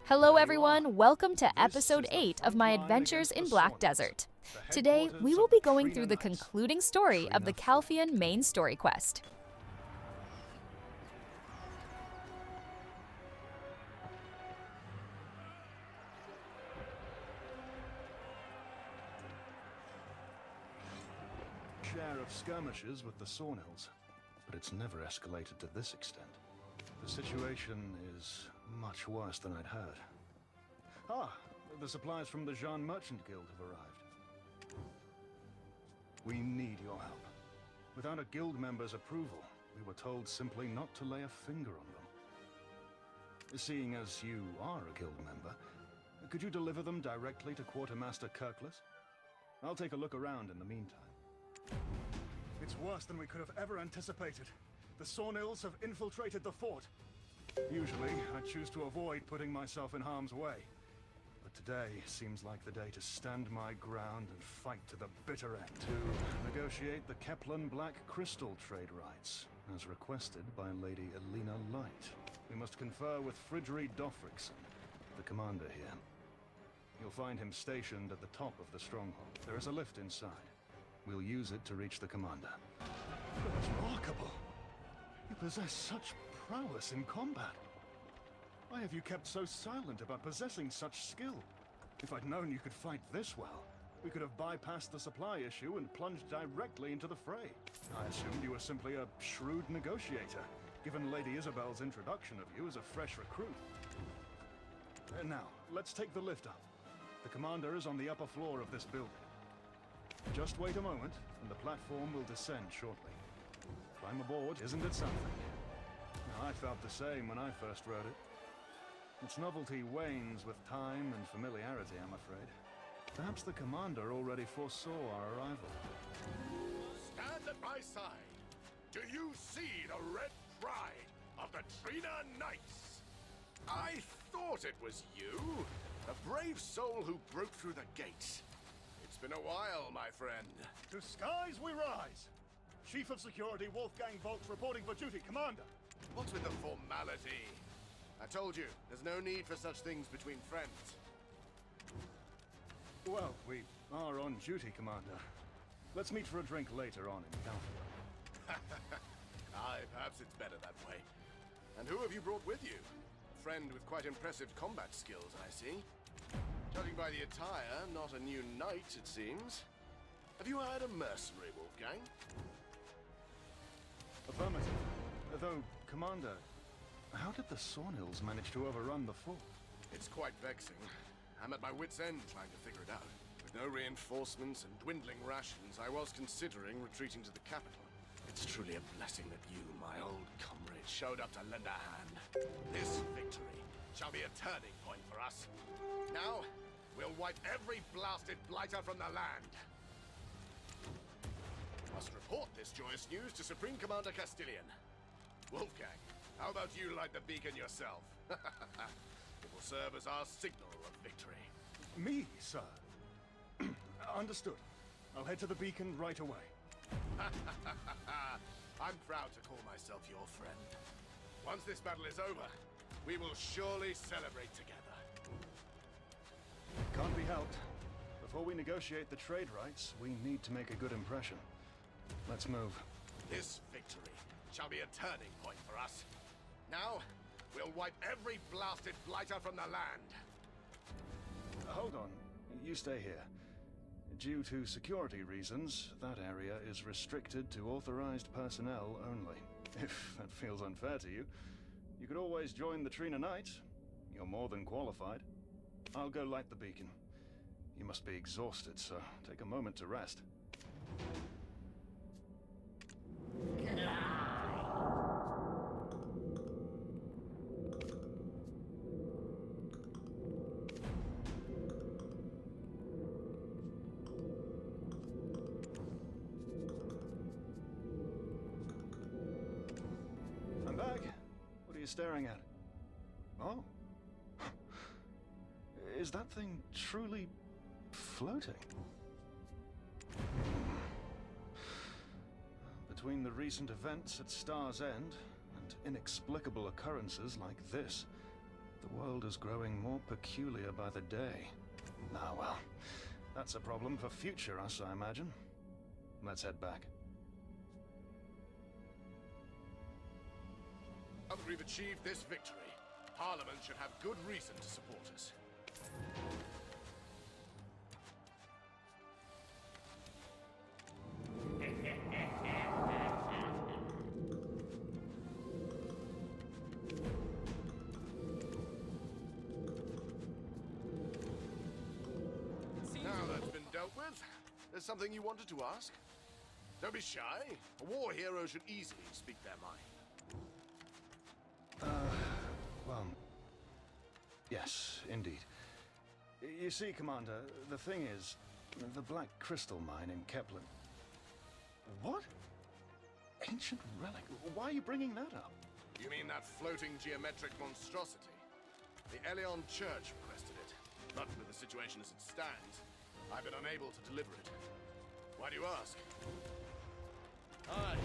Hello everyone, welcome to episode 8 of my adventures in Black Desert. Today, we will be going through the concluding story of the Calpheon main story quest. Share of skirmishes with the Sawnhills, but it's never escalated to this extent. The situation is much worse than I'd heard. The supplies from the Jean Merchant Guild have arrived. We need your help. Without a guild member's approval, we were told simply not to lay a finger on them. Seeing as you are a guild member, could you deliver them directly to Quartermaster Kirkless? I'll take a look around in the meantime. It's worse than we could have ever anticipated. The Sawnhills have infiltrated the fort. Usually, I choose to avoid putting myself in harm's way. But today seems like the day to stand my ground and fight to the bitter end. To negotiate the Keplan Black Crystal trade rights, as requested by Lady Elena Light. We must confer with Fridri Dofrickson, the commander here. You'll find him stationed at the top of the stronghold. There is a lift inside. We'll use it to reach the commander. Remarkable! You possess such prowess in combat. Why have you kept so silent about possessing such skill? If I'd known you could fight this well, we could have bypassed the supply issue and plunged directly into the fray. I assumed you were simply a shrewd negotiator, given Lady Isabel's introduction of you as a fresh recruit. And now, let's take the lift up. The commander is on the upper floor of this building. Just wait a moment, and the platform will descend shortly. Climb aboard, isn't it something? I felt the same when I first rode it. Its novelty wanes with time and familiarity, I'm afraid. Perhaps the commander already foresaw our arrival. Stand at my side. Do you see the red pride of the Trina Knights? I thought it was you, the brave soul who broke through the gates. It's been a while, my friend. To skies we rise! Chief of Security Wolfgang Volks reporting for duty, Commander. What's with the formality? I told you, there's no need for such things between friends. Well, we are on duty, Commander. Let's meet for a drink later on in Calpheon. Aye, perhaps it's better that way. And who have you brought with you? A friend with quite impressive combat skills, I see. Judging by the attire, not a new knight, it seems. Have you hired a mercenary, Wolfgang? Affirmative. Though, Commander, how did the Sawnhills manage to overrun the fort? It's quite vexing. I'm at my wit's end trying to figure it out. With no reinforcements and dwindling rations, I was considering retreating to the capital. It's truly a blessing that you, my old comrade, showed up to lend a hand. This victory shall be a turning point for us. Now, we'll wipe every blasted blighter from the land. Must report this joyous news to Supreme Commander Castilian. Wolfgang, how about you light the beacon yourself? It will serve as our signal of victory. Me, sir? Understood. I'll head to the beacon right away. I'm proud to call myself your friend. Once this battle is over, we will surely celebrate together. Can't be helped. Before we negotiate the trade rights, we need to make a good impression. Let's move. This victory shall be a turning point for us. Now, we'll wipe every blasted blighter from the land. Hold on. You stay here. Due to security reasons, that area is restricted to authorized personnel only. If that feels unfair to you, you could always join the Trina Knights. You're more than qualified. I'll go light the beacon. You must be exhausted, so take a moment to rest. I'm back. What are you staring at? Oh. Is that thing truly floating? Between the recent events at Star's End and inexplicable occurrences like this, the The world is growing more peculiar by the day. Ah, well, that's a problem for future us, I imagine. Let's head back. Now that we've achieved this victory, Parliament should have good reason to support us. Now that's been dealt with, there's something you wanted to ask? Don't be shy. A war hero should easily speak their mind. Well, yes, indeed. You see, Commander, the thing is, the Black Crystal mine in Kepler... What? Ancient relic? Why are you bringing that up? You mean that floating geometric monstrosity? The Elion Church requested it, but with the situation as it stands, I've been unable to deliver it. Why do you ask? Aye.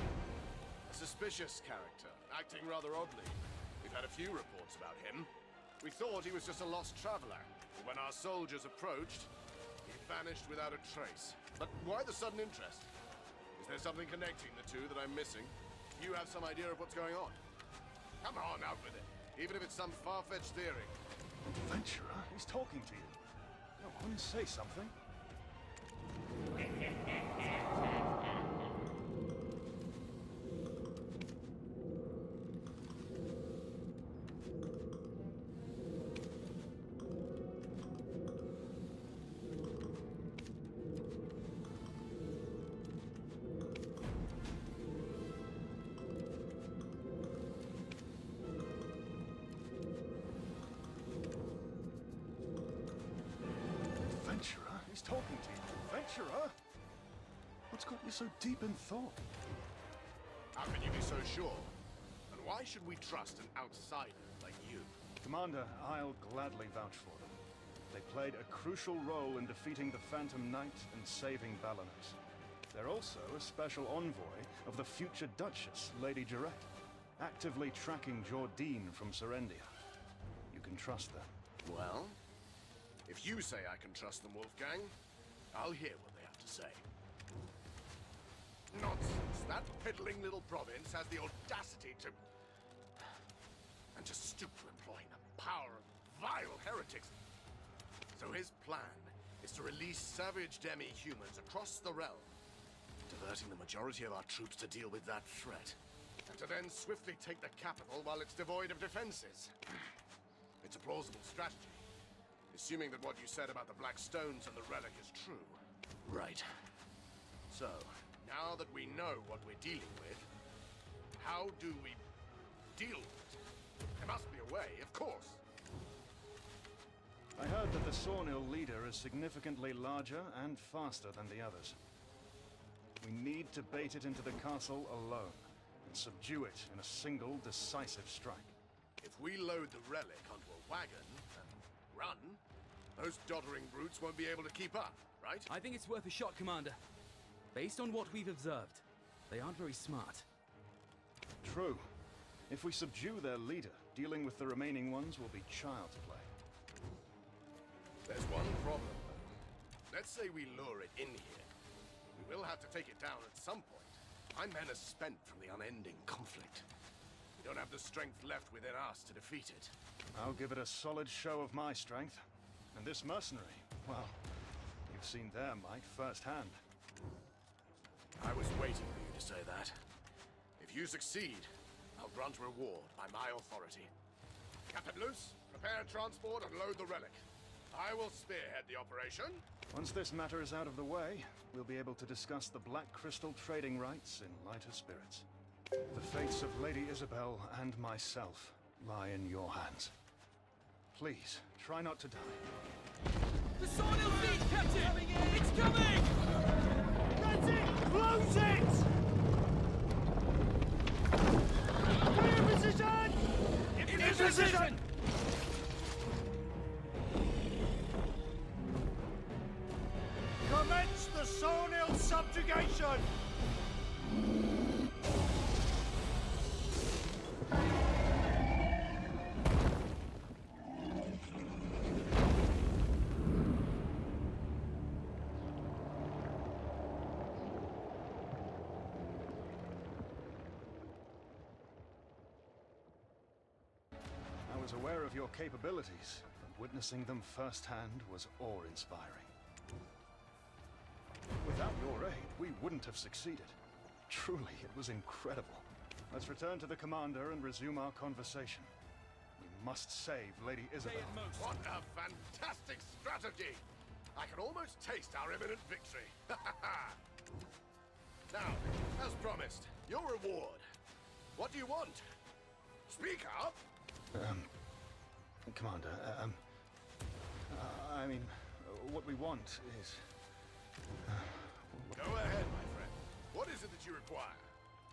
A suspicious character, acting rather oddly. We've had a few reports about him. We thought he was just a lost traveler. But when our soldiers approached, he vanished without a trace. But why the sudden interest? Is there something connecting the two that I'm missing? You have some idea of what's going on? Come on, out with it. Even if it's some far-fetched theory. Adventurer? He's talking to you. Go on, say something. Adventurer? He's talking to you. Adventurer? What's got you so deep in thought? How can you be so sure? And why should we trust an outsider like you? Commander, I'll gladly vouch for them. They played a crucial role in defeating the Phantom Knight and saving Balinus. They're also a special envoy of the future Duchess, Lady Jarrett, actively tracking Jordine from Serendia. You can trust them. Well, if you say I can trust them, Wolfgang, I'll hear what they have to say. Nonsense! That piddling little province has the audacity to... and to stoop to employing the power of vile heretics. So his plan is to release savage demi-humans across the realm, diverting the majority of our troops to deal with that threat, and to then swiftly take the capital while it's devoid of defenses. It's a plausible strategy, assuming that what you said about the Black Stones and the relic is true. Right. So, now that we know what we're dealing with, how do we deal with it? There must be a way, of course. I heard that the Sornil leader is significantly larger and faster than the others. We need to bait it into the castle alone, and subdue it in a single decisive strike. If we load the relic onto a wagon and run, those doddering brutes won't be able to keep up, right? I think it's worth a shot, Commander. Based on what we've observed, they aren't very smart. True. If we subdue their leader, dealing with the remaining ones will be child's play. There's one problem, though. Let's say we lure it in here. We will have to take it down at some point. My men are spent from the unending conflict. We don't have the strength left within us to defeat it. I'll give it a solid show of my strength. And this mercenary, well, you've seen their might firsthand. I was waiting for you to say that. If you succeed, I'll grant a reward by my authority. Captain Luce, prepare transport and load the relic. I will spearhead the operation. Once this matter is out of the way, we'll be able to discuss the Black Crystal trading rights in lighter spirits. The fates of Lady Isabel and myself lie in your hands. Please, try not to die. The Sornil fleet, Captain! It's coming! That's it! Close it! Clear position! In position! Commence the Sornil subjugation! was aware of your capabilities, but witnessing them firsthand was awe-inspiring. Without your aid, we wouldn't have succeeded. Truly, it was incredible. Let's return to the commander and resume our conversation. We must save Lady Isabel. What a fantastic strategy! I can almost taste our imminent victory. Now, as promised, your reward. What do you want? Speak up! Commander, I mean, what we want is... Go ahead, my friend. What is it that you require?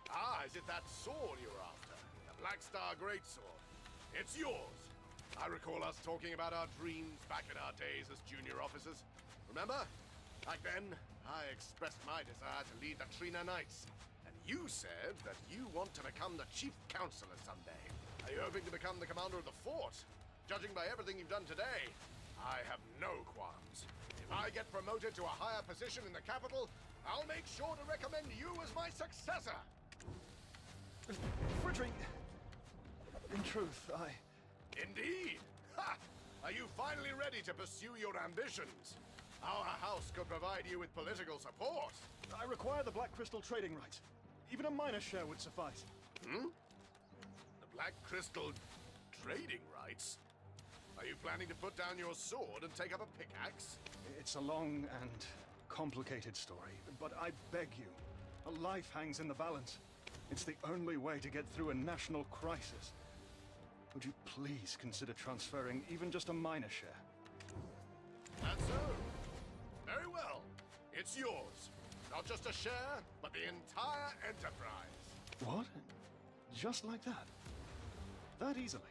Ah, is it that sword you're after? The Black Star Greatsword. It's yours. I recall us talking about our dreams back in our days as junior officers. Remember? Back then, I expressed my desire to lead the Trina Knights. And you said that you want to become the Chief Counselor someday. Are you hoping to become the commander of the fort? Judging by everything you've done today, I have no qualms. If I get promoted to a higher position in the capital, I'll make sure to recommend you as my successor! Frederick... In truth, Indeed! Ha! Are you finally ready to pursue your ambitions? Our house could provide you with political support. I require the Black Crystal trading rights. Even a minor share would suffice. The Black Crystal trading rights? Are you planning to put down your sword and take up a pickaxe? It's a long and complicated story, but I beg you, a life hangs in the balance. It's the only way to get through a national crisis. Would you please consider transferring even just a minor share? That's so. Very well. It's yours. Not just a share, but the entire enterprise. What? Just like that? That easily?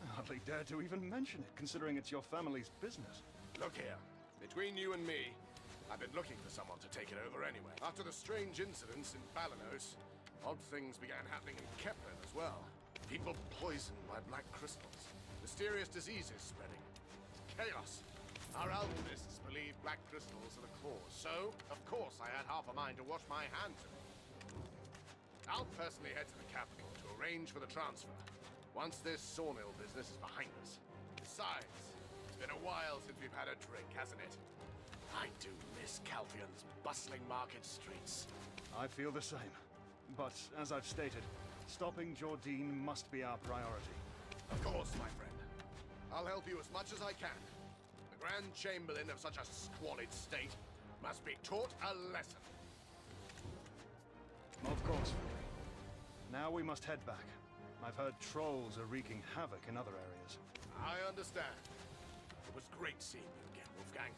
I hardly dare to even mention it, considering it's your family's business. Look here. Between you and me, I've been looking for someone to take it over anyway. After the strange incidents in Balanos, odd things began happening in Kepler as well. People poisoned by black crystals. Mysterious diseases spreading. Chaos. Our alchemists believe black crystals are the cause, so, of course, I had half a mind to wash my hands of it. I'll personally head to the capital to arrange for the transfer, once this sawmill business is behind us. Besides, it's been a while since we've had a drink, hasn't it? I do miss Calpheon's bustling market streets. I feel the same. But, as I've stated, stopping Jordine must be our priority. Of course, my friend. I'll help you as much as I can. The Grand Chamberlain of such a squalid state must be taught a lesson. Of course, Frederick. Now we must head back. I've heard trolls are wreaking havoc in other areas. I understand. It was great seeing you again, Wolfgang.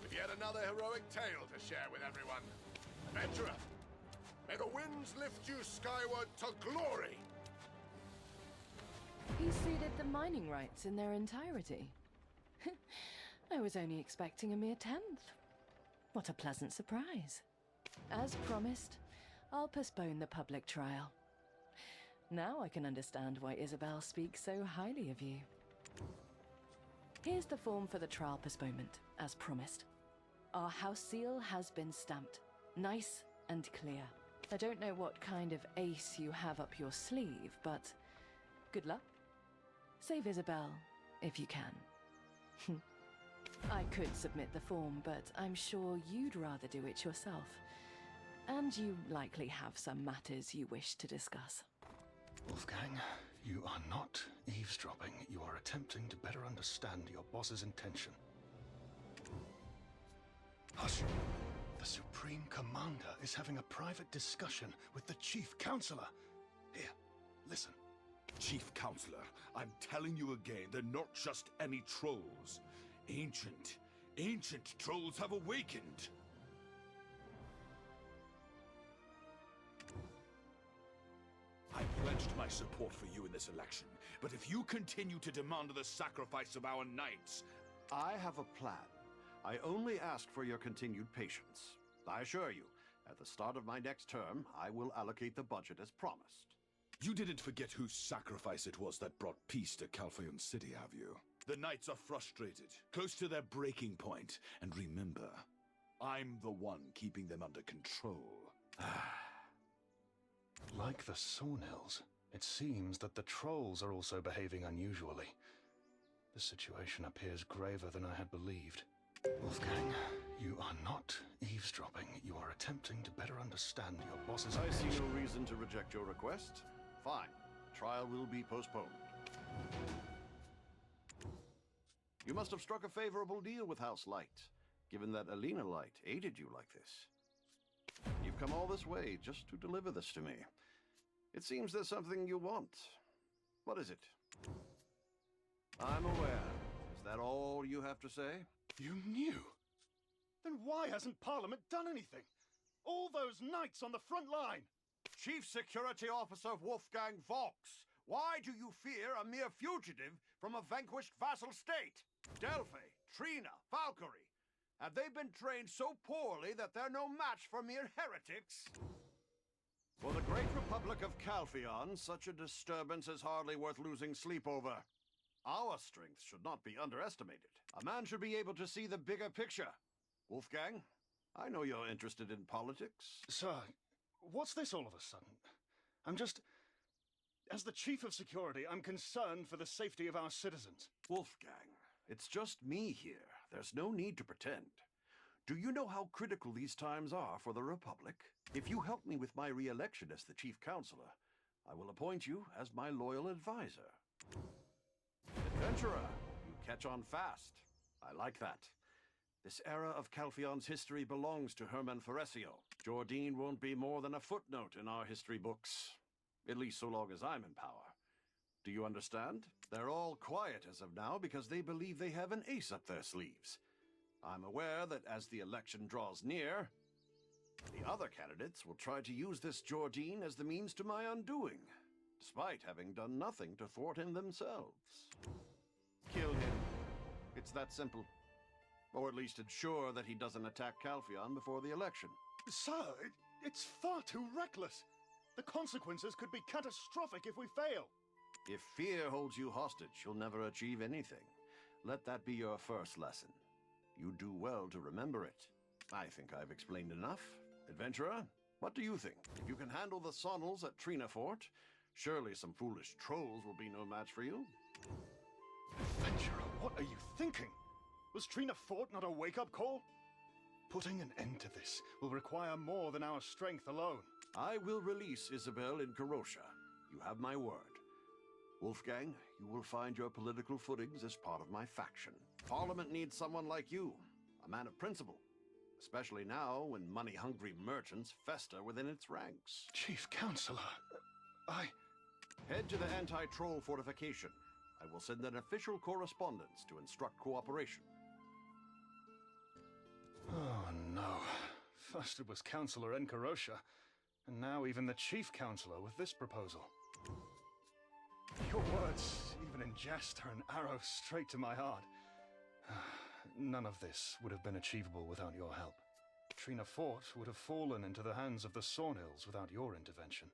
With yet another heroic tale to share with everyone. Adventurer, may the winds lift you skyward to glory! He ceded the mining rights in their entirety. I was only expecting a mere tenth. What a pleasant surprise. As promised, I'll postpone the public trial. Now I can understand why Isabel speaks so highly of you. Here's the form for the trial postponement, as promised. Our house seal has been stamped. Nice and clear. I don't know what kind of ace you have up your sleeve, but good luck. Save Isabel, if you can. I could submit the form, but I'm sure you'd rather do it yourself. And you likely have some matters you wish to discuss. Wolfgang, you are not eavesdropping. You are attempting to better understand your boss's intention. Hush! The Supreme Commander is having a private discussion with the Chief Counselor. Here, listen. Chief Counselor, I'm telling you again, they're not just any trolls. Ancient trolls have awakened. I pledged my support for you in this election, but if you continue to demand the sacrifice of our knights... I have a plan. I only ask for your continued patience. I assure you, at the start of my next term, I will allocate the budget as promised. You didn't forget whose sacrifice it was that brought peace to Calpheon City, have you? The knights are frustrated, close to their breaking point, and remember, I'm the one keeping them under control. Like the Sawnhills, It seems that the trolls are also behaving unusually. The situation appears graver than I had believed. Wolfgang, you are not eavesdropping. You are attempting to better understand your boss's I see intentions. no reason to reject your request. Fine. Trial will be postponed. You must have struck a favorable deal with House Light, given that Alina Light aided you like this. You've come all this way just to deliver this to me. It seems there's something you want. What is it? I'm aware. Is that all you have to say? You knew? Then why hasn't Parliament done anything? All those knights on the front line! Chief Security Officer Wolfgang Vox, why do you fear a mere fugitive from a vanquished vassal state? Delphi, Trina, Valkyrie, have they been trained so poorly that they're no match for mere heretics? For the great Republic of Calpheon, such a disturbance is hardly worth losing sleep over. Our strength should not be underestimated. A man should be able to see the bigger picture. Wolfgang, I know you're interested in politics. Sir, what's this all of a sudden? As the Chief of Security, I'm concerned for the safety of our citizens. Wolfgang, it's just me here. There's no need to pretend. Do you know how critical these times are for the Republic? If you help me with my re-election as the Chief Counselor, I will appoint you as my loyal advisor. Adventurer, you catch on fast. I like that. This era of Calpheon's history belongs to Hermann Foresio. Jordine won't be more than a footnote in our history books. At least so long as I'm in power. Do you understand? They're all quiet as of now because they believe they have an ace up their sleeves. I'm aware that as the election draws near, the other candidates will try to use this Jordine as the means to my undoing, despite having done nothing to thwart him themselves. Kill him. It's that simple. Or at least ensure that he doesn't attack Calpheon before the election. Sir, it's far too reckless. The consequences could be catastrophic if we fail. If fear holds you hostage, you'll never achieve anything. Let that be your first lesson. You do well to remember it. I think I've explained enough. Adventurer, what do you think? If you can handle the Sonnels at Trina Fort, surely some foolish trolls will be no match for you. Adventurer, what are you thinking? Was Trina Fort not a wake-up call? Putting an end to this will require more than our strength alone. I will release Isabel in Karosha. You have my word. Wolfgang, you will find your political footings as part of my faction. Parliament needs someone like you, a man of principle. Especially now, when money-hungry merchants fester within its ranks. Chief Counselor, Head to the anti-troll fortification. I will send an official correspondence to instruct cooperation. Oh no. First it was Counselor Enkarosha, and now even the Chief Counselor with this proposal. Your words, even in jest, are an arrow straight to my heart. None of this would have been achievable without your help. Trina Fort would have fallen into the hands of the Sornhills without your intervention.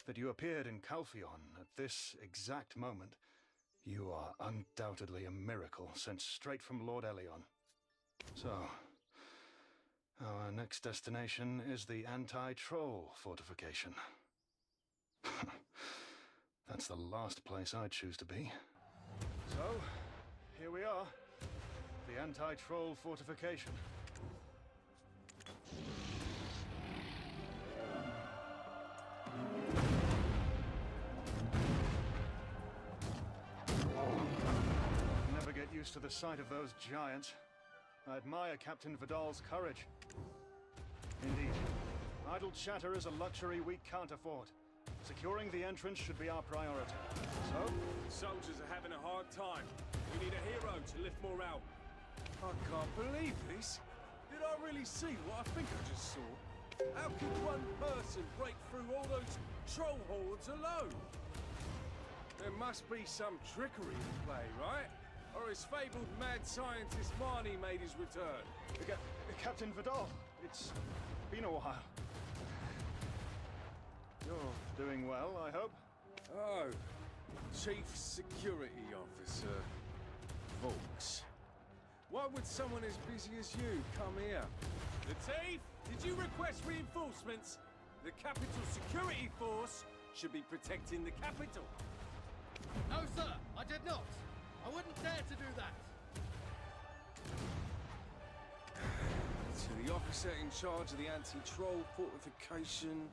That you appeared in Calpheon at this exact moment, you are undoubtedly a miracle sent straight from Lord Elion. So, our next destination is the anti-troll fortification. That's the last place I'd choose to be. So, here we are. The anti-troll fortification. Never get used to the sight of those giants. I admire Captain Vidal's courage. Indeed. Idle chatter is a luxury we can't afford. Securing the entrance should be our priority. So? Soldiers are having a hard time. We need a hero to lift morale. I can't believe this. Did I really see what I think I just saw? How could one person break through all those troll hordes alone? There must be some trickery in play, right? Or has fabled mad scientist Marnie made his return? Captain Vidal, it's been a while. You're doing well, I hope? Oh, Chief Security Officer Vox. Why would someone as busy as you come here? Latif, did you request reinforcements? The Capital Security Force should be protecting the capital. No, sir, I did not. I wouldn't dare to do that. To the officer in charge of the anti-troll fortification,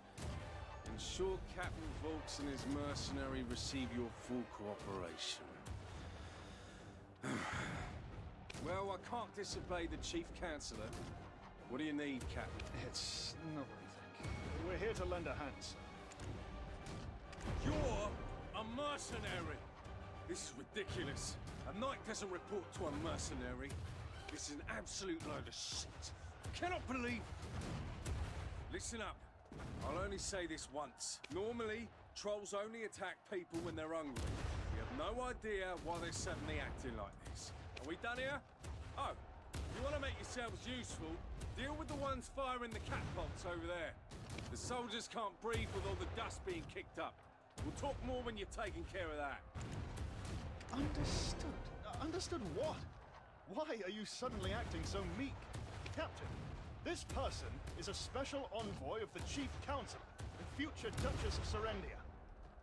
ensure Captain Volks and his mercenary receive your full cooperation. Well, I can't disobey the Chief Counselor. What do you need, Captain? It's not what you think. We're here to lend a hand, sir. You're a mercenary! This is ridiculous. A knight doesn't report to a mercenary. This is an absolute load of shit. I cannot believe... Listen up. I'll only say this once. Normally, trolls only attack people when they're hungry. We have no idea why they're suddenly acting like this. Are we done here? Oh, if you want to make yourselves useful, deal with the ones firing the catapults over there. The soldiers can't breathe with all the dust being kicked up. We'll talk more when you're taking care of that. Understood. Understood what? Why are you suddenly acting so meek? Captain, this person is a special envoy of the Chief Counselor and future Duchess of Serendia.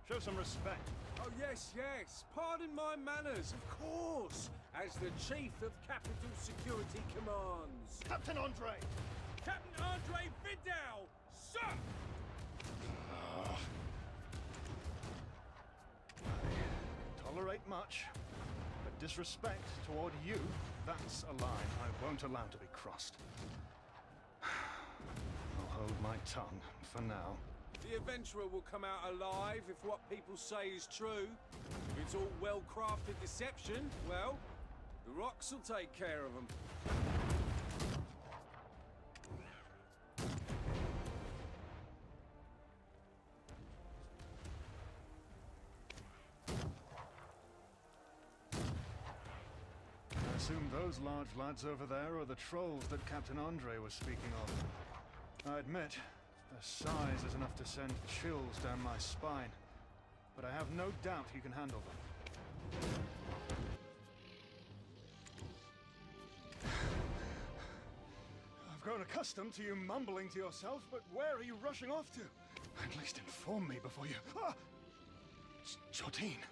Show some respect. Oh, yes, yes. Pardon my manners, of course. As the Chief of Capital Security Commands. Captain Andre! Captain Andre Vidal, sir! Tolerate much, but disrespect toward you, that's a line I won't allow to be crossed. I'll hold my tongue for now. The adventurer will come out alive if what people say is true. If it's all well-crafted deception, well, the rocks will take care of them. I assume those large lads over there are the trolls that Captain Andre was speaking of. I admit, their size is enough to send chills down my spine, but I have no doubt he can handle them. I've grown accustomed to you mumbling to yourself, but where are you rushing off to? At least inform me before you... Ah! Jordine!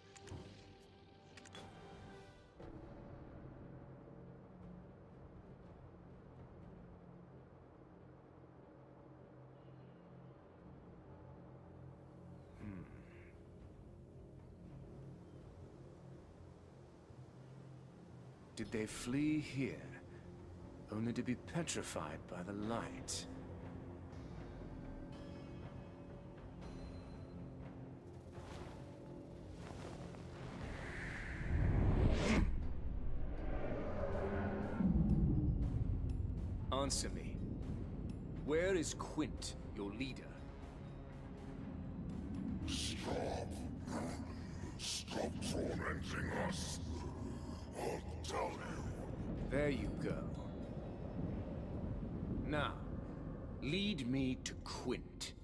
Did they flee here, only to be petrified by the light? Answer me. Where is Quint, your leader? Stop! Stop tormenting us! I'll tell you. There you go. Now, lead me to Quint.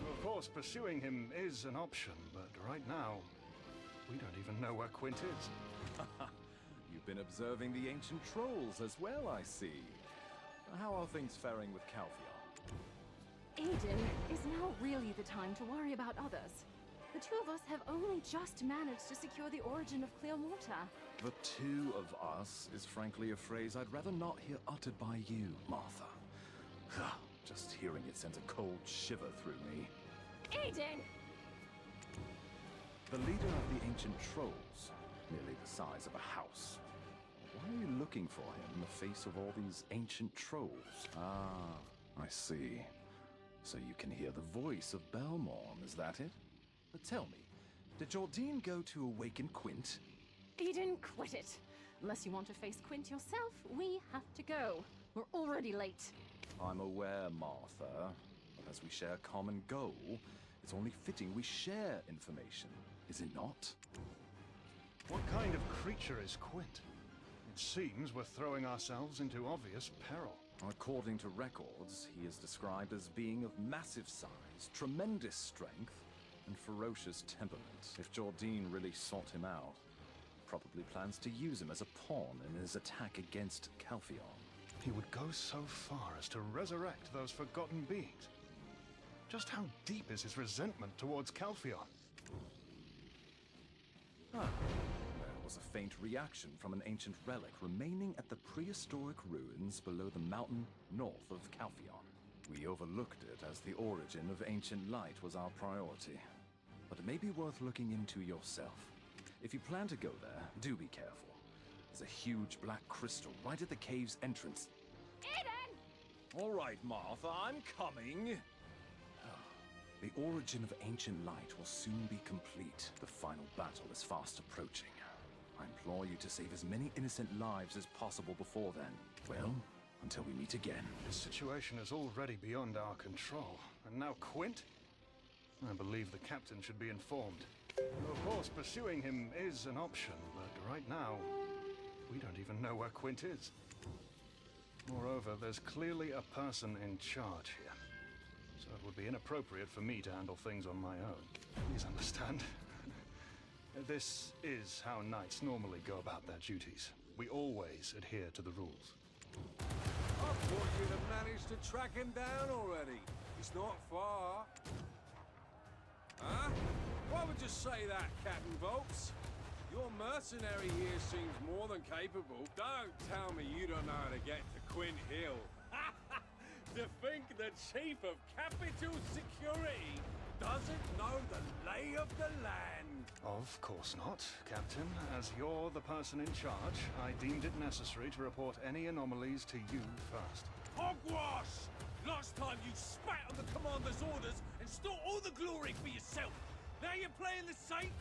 Of course, pursuing him is an option, but right now, we don't even know where Quint is. You've been observing the ancient trolls as well, I see. How are things faring with Calpheon? Aiden, is now really the time to worry about others? The two of us have only just managed to secure the origin of clear water. The two of us is frankly a phrase I'd rather not hear uttered by you, Martha. Just hearing it sends a cold shiver through me. Aiden! The leader of the ancient trolls, nearly the size of a house. Why are you looking for him in the face of all these ancient trolls? Ah, I see. So you can hear the voice of Belmorn, is that it? But tell me, did Jordine go to awaken Quint? Aiden, quit it. Unless you want to face Quint yourself, we have to go. We're already late. I'm aware, Martha, but as we share a common goal, it's only fitting we share information, is it not? What kind of creature is Quint? It seems we're throwing ourselves into obvious peril. According to records, he is described as being of massive size, tremendous strength, and ferocious temperament. If Jordine really sought him out, probably plans to use him as a pawn in his attack against Calpheon. He would go so far as to resurrect those forgotten beings. Just how deep is his resentment towards Calpheon? There was a faint reaction from an ancient relic remaining at the prehistoric ruins below the mountain north of Calpheon. We overlooked it as the origin of ancient light was our priority. But it may be worth looking into yourself. If you plan to go there, do be careful. There's a huge black crystal right at the cave's entrance. Aiden! All right, Martha, I'm coming. The origin of ancient light will soon be complete. The final battle is fast approaching. I implore you to save as many innocent lives as possible before then. Well, until we meet again. This situation is already beyond our control. And now Quint? I believe the captain should be informed. Of course, pursuing him is an option, but right now, we don't even know where Quint is. Moreover, there's clearly a person in charge here. So it would be inappropriate for me to handle things on my own. Please understand. This is how knights normally go about their duties. We always adhere to the rules. I thought you'd have managed to track him down already. He's not far. Huh? Why would you say that, Captain Volks? Your mercenary here seems more than capable. Don't tell me you don't know how to get to Quint Hill. To think the Chief of Capital Security doesn't know the lay of the land. Of course not, Captain. As you're the person in charge, I deemed it necessary to report any anomalies to you first. Hogwash! Last time you spat on the commander's orders and stole all the glory for yourself. Now you're playing the saint?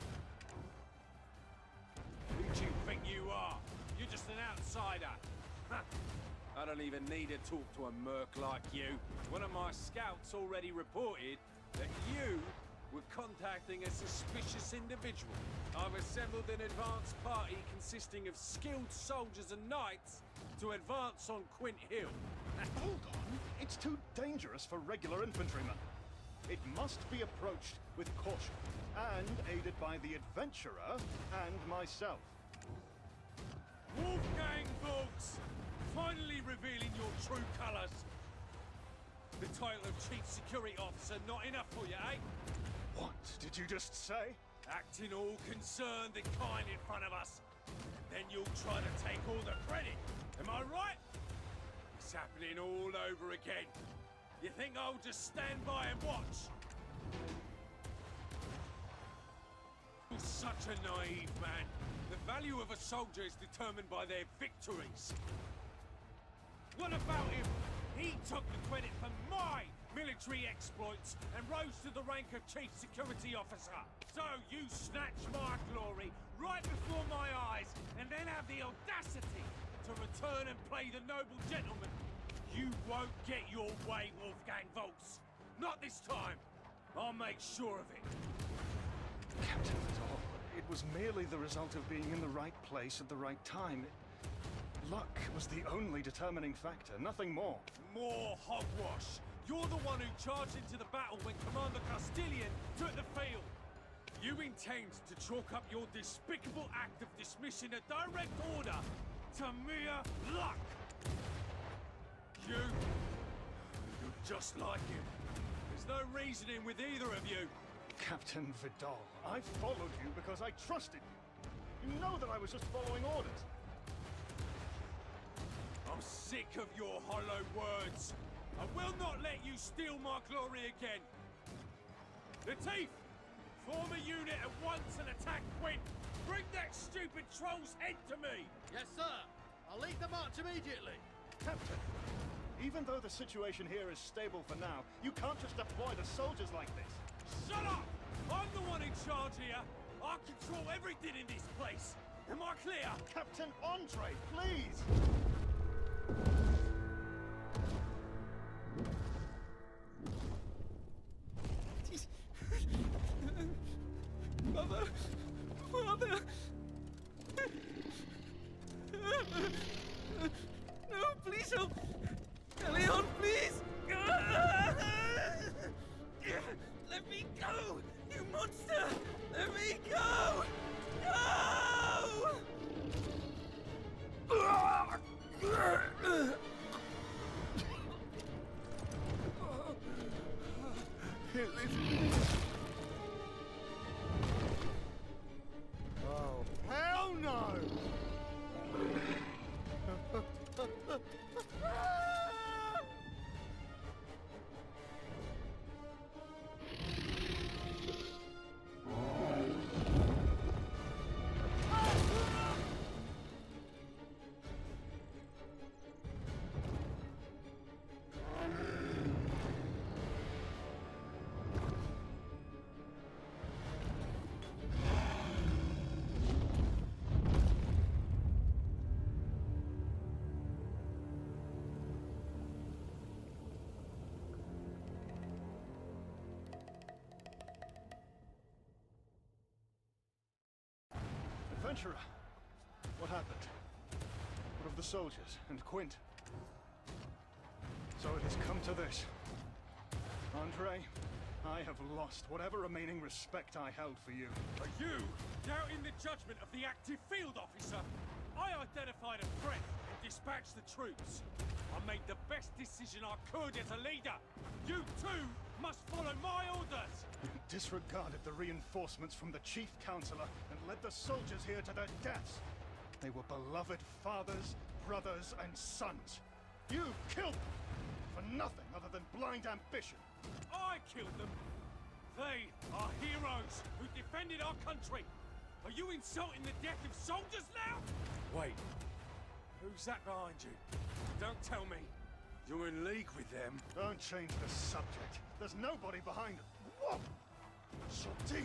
Who do you think you are? You're just an outsider. I don't even need to talk to a merc like you. One of my scouts already reported that you were contacting a suspicious individual. I've assembled an advance party consisting of skilled soldiers and knights to advance on Quint Hill. Hold on. It's too dangerous for regular infantrymen. It must be approached with caution, and aided by the adventurer and myself. Wolfgang Volks! Finally revealing your true colors. The title of Chief Security Officer not enough for you, eh? What did you just say? Acting all concerned and kind in front of us. Then you'll try to take all the credit. Am I right? It's happening all over again. You think I'll just stand by and watch? You're such a naive man. The value of a soldier is determined by their victories. What about him? He took the credit for my military exploits and rose to the rank of Chief Security Officer. So you snatch my glory right before my eyes and then have the audacity to return and play the noble gentleman. You won't get your way, Wolfgang Volks. Not this time. I'll make sure of it. Captain Vidal, it was merely the result of being in the right place at the right time. Luck was the only determining factor, nothing more. More hogwash. You're the one who charged into the battle when Commander Castilian took the field. You intend to chalk up your despicable act of dismissing a direct order to mere luck. You're just like him. There's no reasoning with either of you. Captain Vidal, I followed you because I trusted you. You know that I was just following orders. I'm sick of your hollow words. I will not let you steal my glory again. Latif, form a unit at once and attack Quint. Bring that stupid troll's head to me. Yes, sir. I'll lead the march immediately. Captain, even though the situation here is stable for now, you can't just deploy the soldiers like this. Shut up! I'm the one in charge here. I control everything in this place. Am I clear? Captain Andre, please! Mother! Father! No, please help! Adventurer, what happened? What of the soldiers and Quint? So it has come to this. Andre, I have lost whatever remaining respect I held for you. Are you doubting the judgment of the active field officer? I identified a threat and dispatched the troops. I made the best decision I could as a leader. You too must follow my orders. You disregarded the reinforcements from the chief counselor and led the soldiers here to their deaths. They were beloved fathers, brothers, and sons. You killed them for nothing other than blind ambition. I killed them. They are heroes who defended our country. Are you insulting the death of soldiers now? Wait. Who's that behind you? Don't tell me you're in league with them. Don't change the subject. There's nobody behind them. Whoa! Shorty!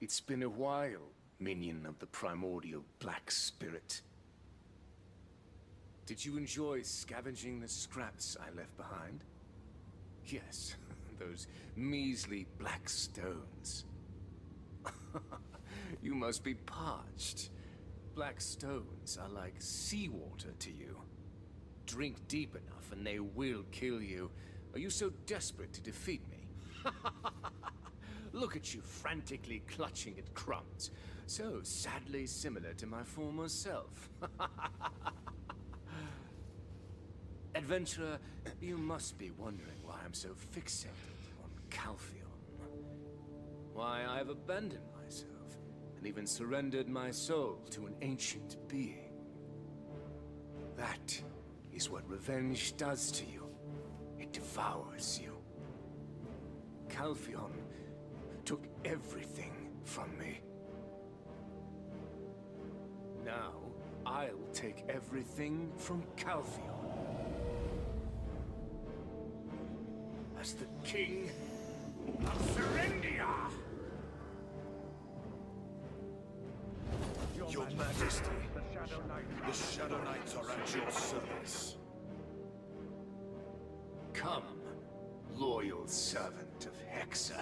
It's been a while, minion of the primordial Black Spirit. Did you enjoy scavenging the scraps I left behind? Yes, those measly black stones. You must be parched. Black stones are like seawater to you. Drink deep enough and they will kill you. Are you so desperate to defeat me? Look at you frantically clutching at crumbs. So sadly similar to my former self. Adventurer, you must be wondering why I'm so fixated on Calpheon. Why I've abandoned myself and even surrendered my soul to an ancient being. That is what revenge does to you. It devours you. Calpheon took everything from me. Now, I'll take everything from Calpheon. As the King of Serendia! Your Majesty, the Shadow Knights are at your service. Come, loyal servant of Hexa.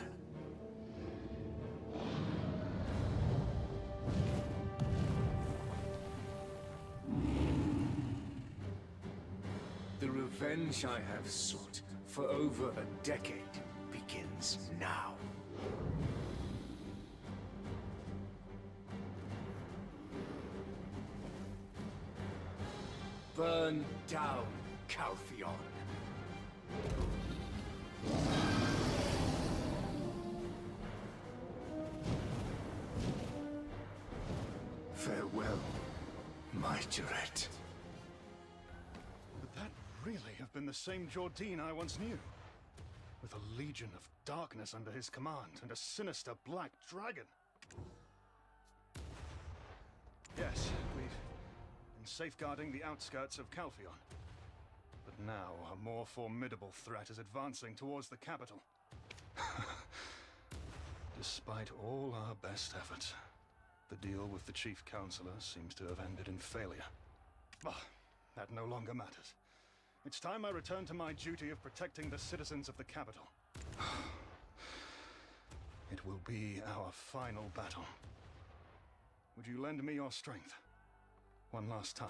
The revenge I have sought for over a decade begins now. Burn down Calpheon. Farewell, my Durette. Could that really have been the same Jordine I once knew? With a legion of darkness under his command and a sinister black dragon. Yes, we've been safeguarding the outskirts of Calpheon. But now a more formidable threat is advancing towards the capital. Despite all our best efforts, the deal with the Chief Counselor seems to have ended in failure. But that no longer matters. It's time I return to my duty of protecting the citizens of the capital. It will be our final battle. Would you lend me your strength? One last time.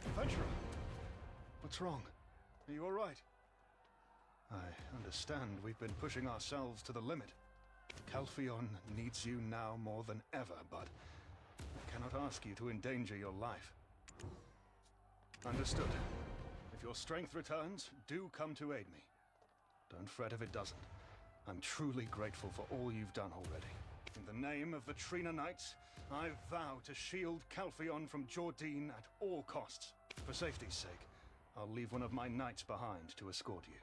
Adventurer! What's wrong? Are you all right? I understand we've been pushing ourselves to the limit. Calpheon needs you now more than ever, but I cannot ask you to endanger your life. Understood. If your strength returns, do come to aid me. Don't fret if it doesn't. I'm truly grateful for all you've done already. In the name of the Trina Knights, I vow to shield Calpheon from Jordine at all costs. For safety's sake, I'll leave one of my knights behind to escort you.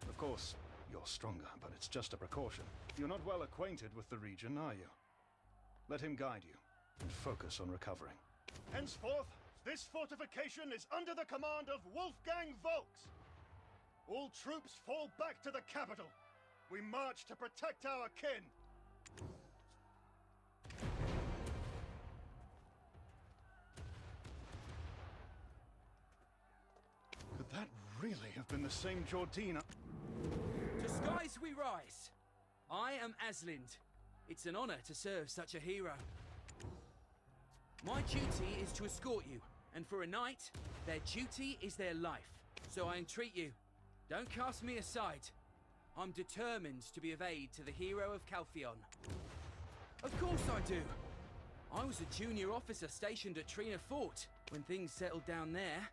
Of course, you're stronger, but it's just a precaution. You're not well acquainted with the region, are you? Let him guide you. and focus on recovering. Henceforth, this fortification is under the command of Wolfgang Volks. All troops fall back to the capital. We march to protect our kin. Could that really have been the same Jordina? To skies we rise. I am Aslind. It's an honor to serve such a hero. My duty is to escort you, and for a knight, their duty is their life. So I entreat you, don't cast me aside. I'm determined to be of aid to the hero of Calpheon. Of course I do. I was a junior officer stationed at Trina Fort. When things settled down there,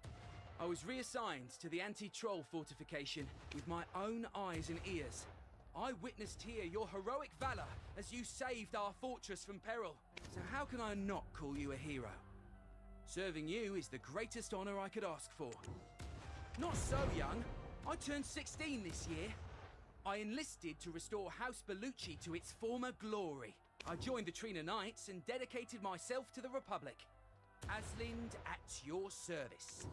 I was reassigned to the anti-troll fortification with my own eyes and ears. I witnessed here your heroic valor as you saved our fortress from peril. So how can I not call you a hero? Serving you is the greatest honor I could ask for. Not so young. I turned 16 this year. I enlisted to restore House Bellucci to its former glory. I joined the Trina Knights and dedicated myself to the Republic. Aslind at your service.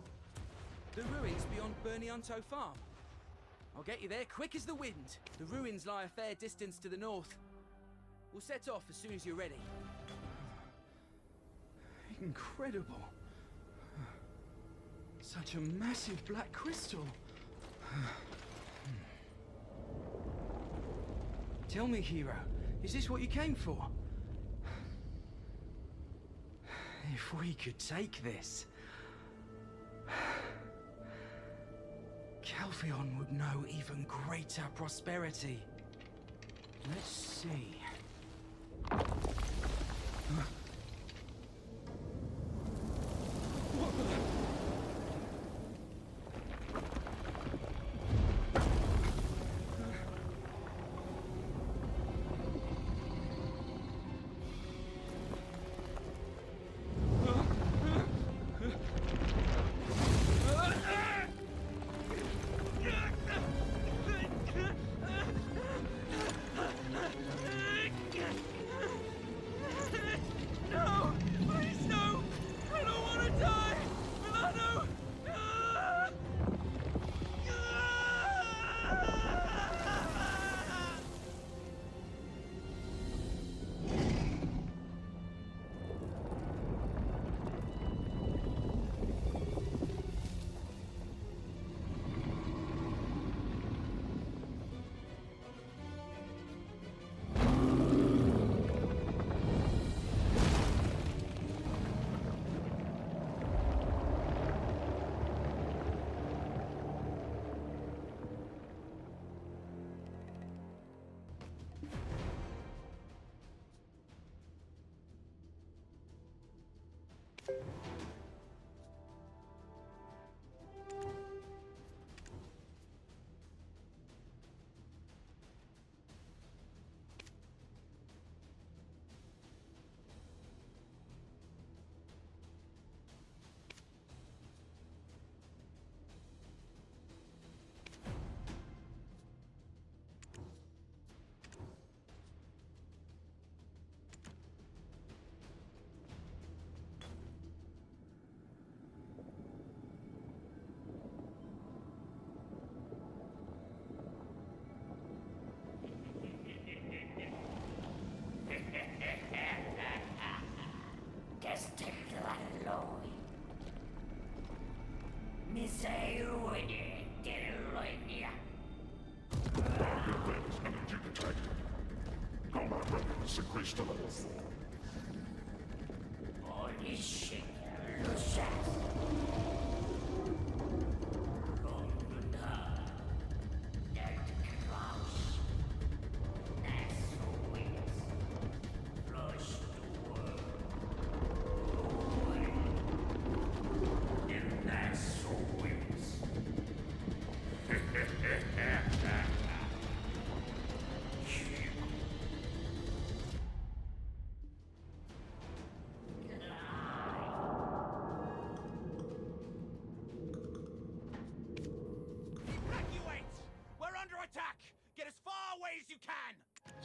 The ruins beyond Bernianto Farm. I'll get you there quick as the wind. The ruins lie a fair distance to the north. We'll set off as soon as you're ready. Incredible. Such a massive black crystal. Tell me, hero, is this what you came for? If we could take this, Calpheon would know even greater prosperity. Let's see. What the...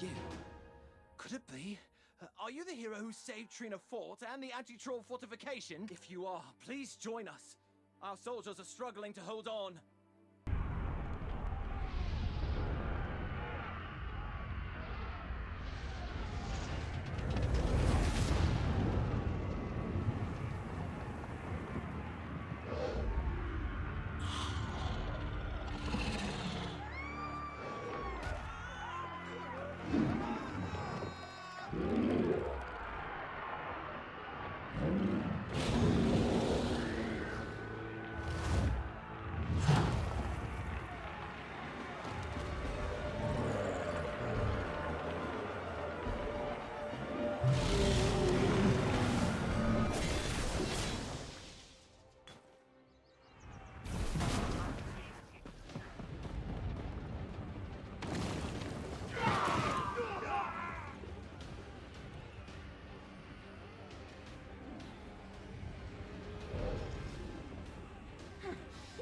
You? Could it be? Are you the hero who saved Trina Fort and the anti-troll fortification? If you are, please join us. Our soldiers are struggling to hold on.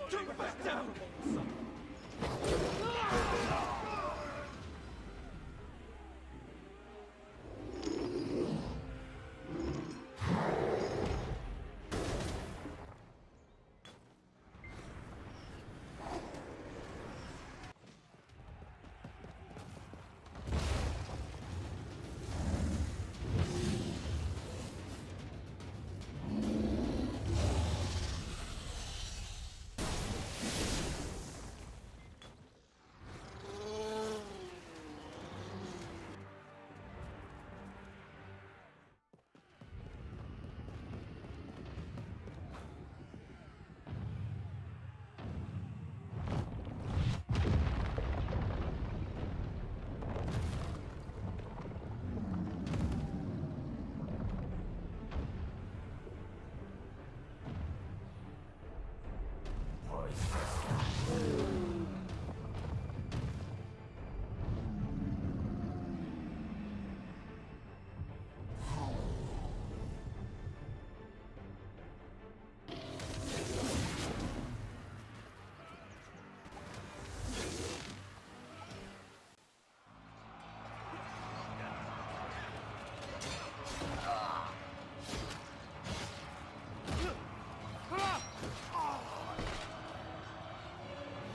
Don't back down!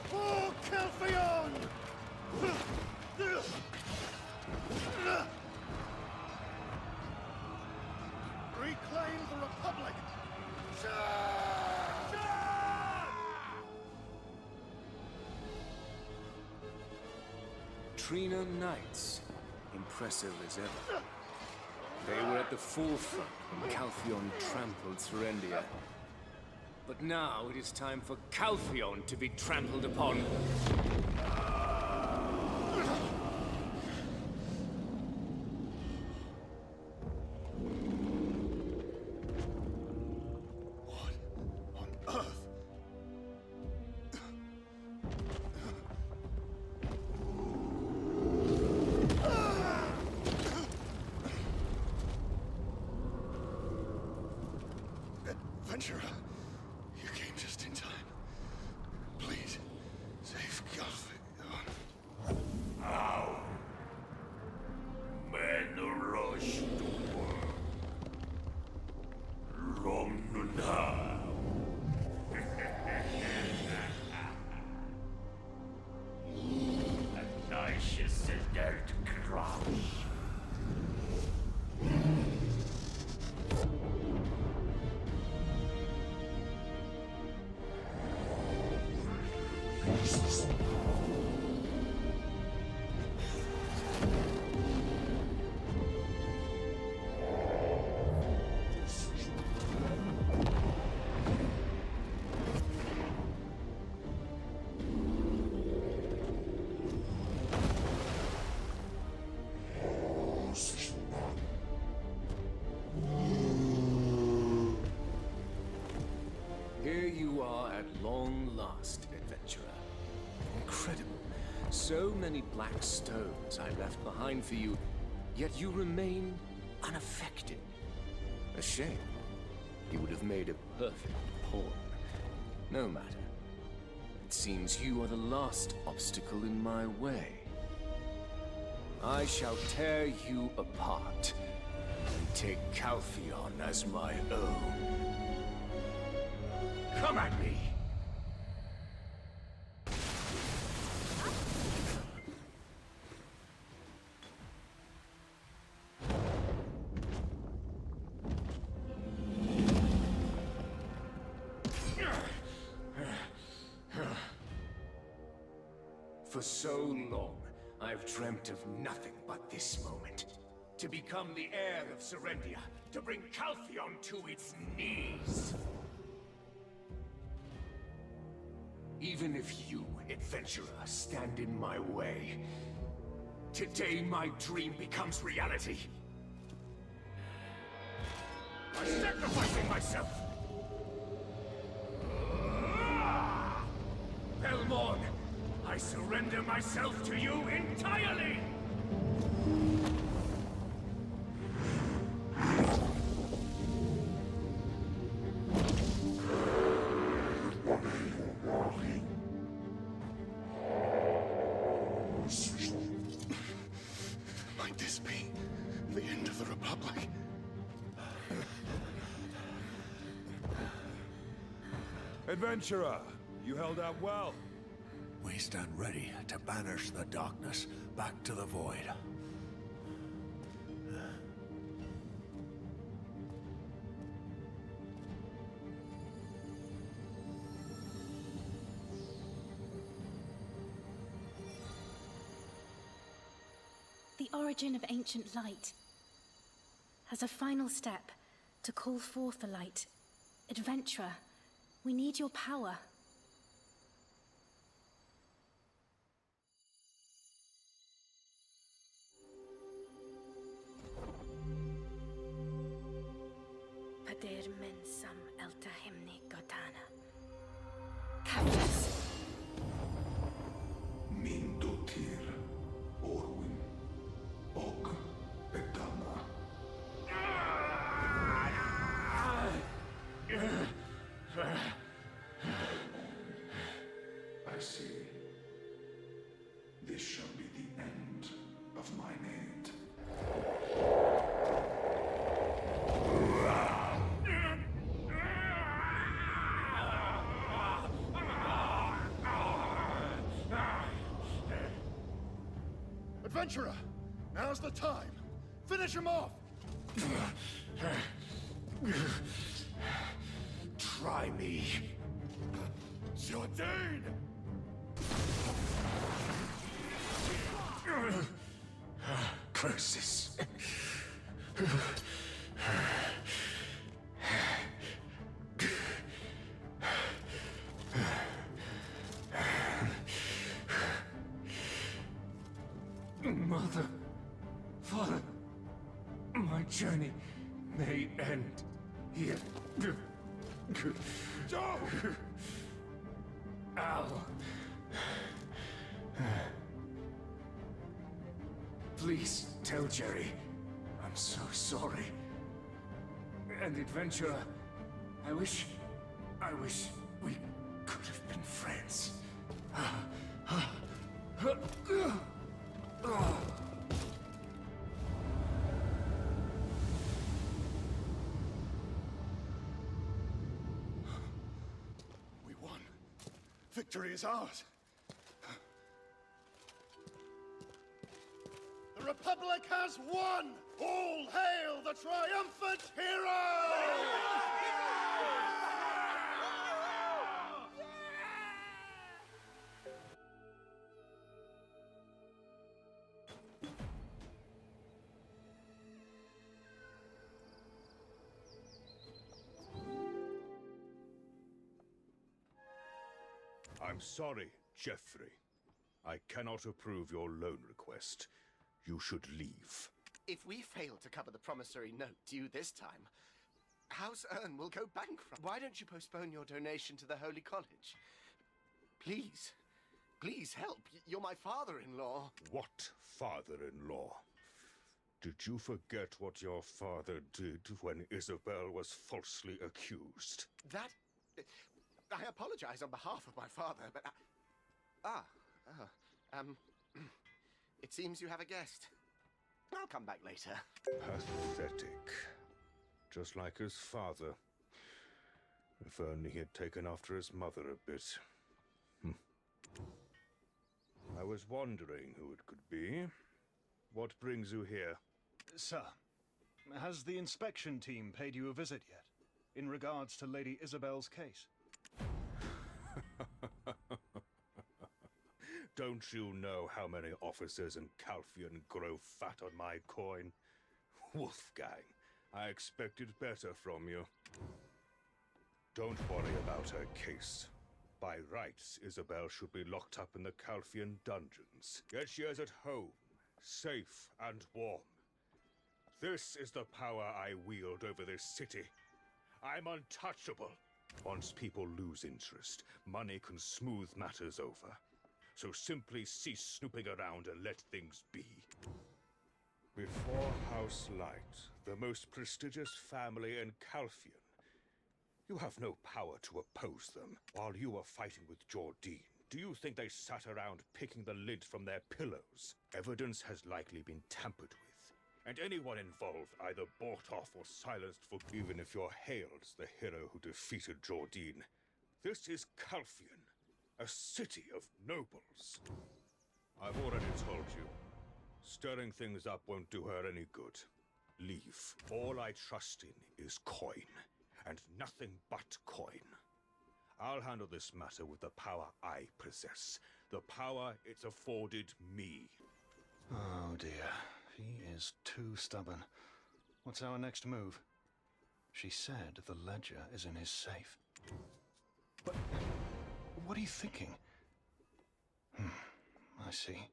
For Calpheon! Reclaim the Republic! Trina Knights, impressive as ever. They were at the forefront when Calpheon trampled Serendia. But now it is time for Calpheon to be trampled upon. Adventurer, you came just in time. Please, save Calpheon. Now, men rush to war. Long now. A nice dead crash. Here you are at long last, adventurer. Incredible. So many black stones I left behind for you, yet you remain unaffected. A shame. You would have made a perfect pawn. No matter. It seems you are the last obstacle in my way. I shall tear you apart take Calpheon as my own. Come at me! For so long, I've dreamt of nothing but this moment. To become the heir of Serendia, to bring Calpheon to its knees. Even if you, adventurer, stand in my way, today my dream becomes reality. I'm sacrificing myself! Belmorn, I surrender myself to you entirely! Might this be the end of the Republic? Adventurer, you held out well. We stand ready to banish the darkness back to the void. The origin of ancient light. As a final step, to call forth the light. Adventurer, we need your power. Pader mensam eltahimni godana. Captus. Mindotir, Orwin, Og, Bedama. I see. This shall be the end of my need. Adventurer, now's the time. Finish him off! Try me. Jordan! Curses. Mother, Father, my journey may end here. Joe! Al. Please tell Jerry. I'm so sorry. And adventurer, I wish we could have been friends. We won. Victory is ours. The Republic has won! All hail the triumphant hero! I'm sorry, Jeffrey. I cannot approve your loan request. You should leave. If we fail to cover the promissory note due this time, House Ern will go bankrupt. Why don't you postpone your donation to the Holy College? Please. Please help. You're my father-in-law. What father-in-law? Did you forget what your father did when Isabel was falsely accused? That... I apologize on behalf of my father, but... It seems you have a guest. I'll come back later. Pathetic. just like his father. If only he had taken after his mother a bit. I was wondering who it could be. What brings you here? Sir, has the inspection team paid you a visit yet? In regards to Lady Isabel's case? Don't you know how many officers in Calpheon grow fat on my coin? Wolfgang, I expected better from you. Don't worry about her case. By rights, Isabel should be locked up in the Calpheon dungeons. Yet she is at home, safe and warm. This is the power I wield over this city. I'm untouchable. Once people lose interest, money can smooth matters over. So simply cease snooping around and let things be. Before House Light, the most prestigious family in Calpheon, you have no power to oppose them. While you were fighting with Jordine, do you think they sat around picking the lid from their pillows? Evidence has likely been tampered with, and anyone involved either bought off or silenced for even if you're hailed as the hero who defeated Jordine. This is Calpheon, a city of nobles. I've already told you. Stirring things up won't do her any good. Leave. All I trust in is coin. And nothing but coin. I'll handle this matter with the power I possess. The power it's afforded me. Oh dear. He is too stubborn. What's our next move? She said the ledger is in his safe. But what are you thinking? I see.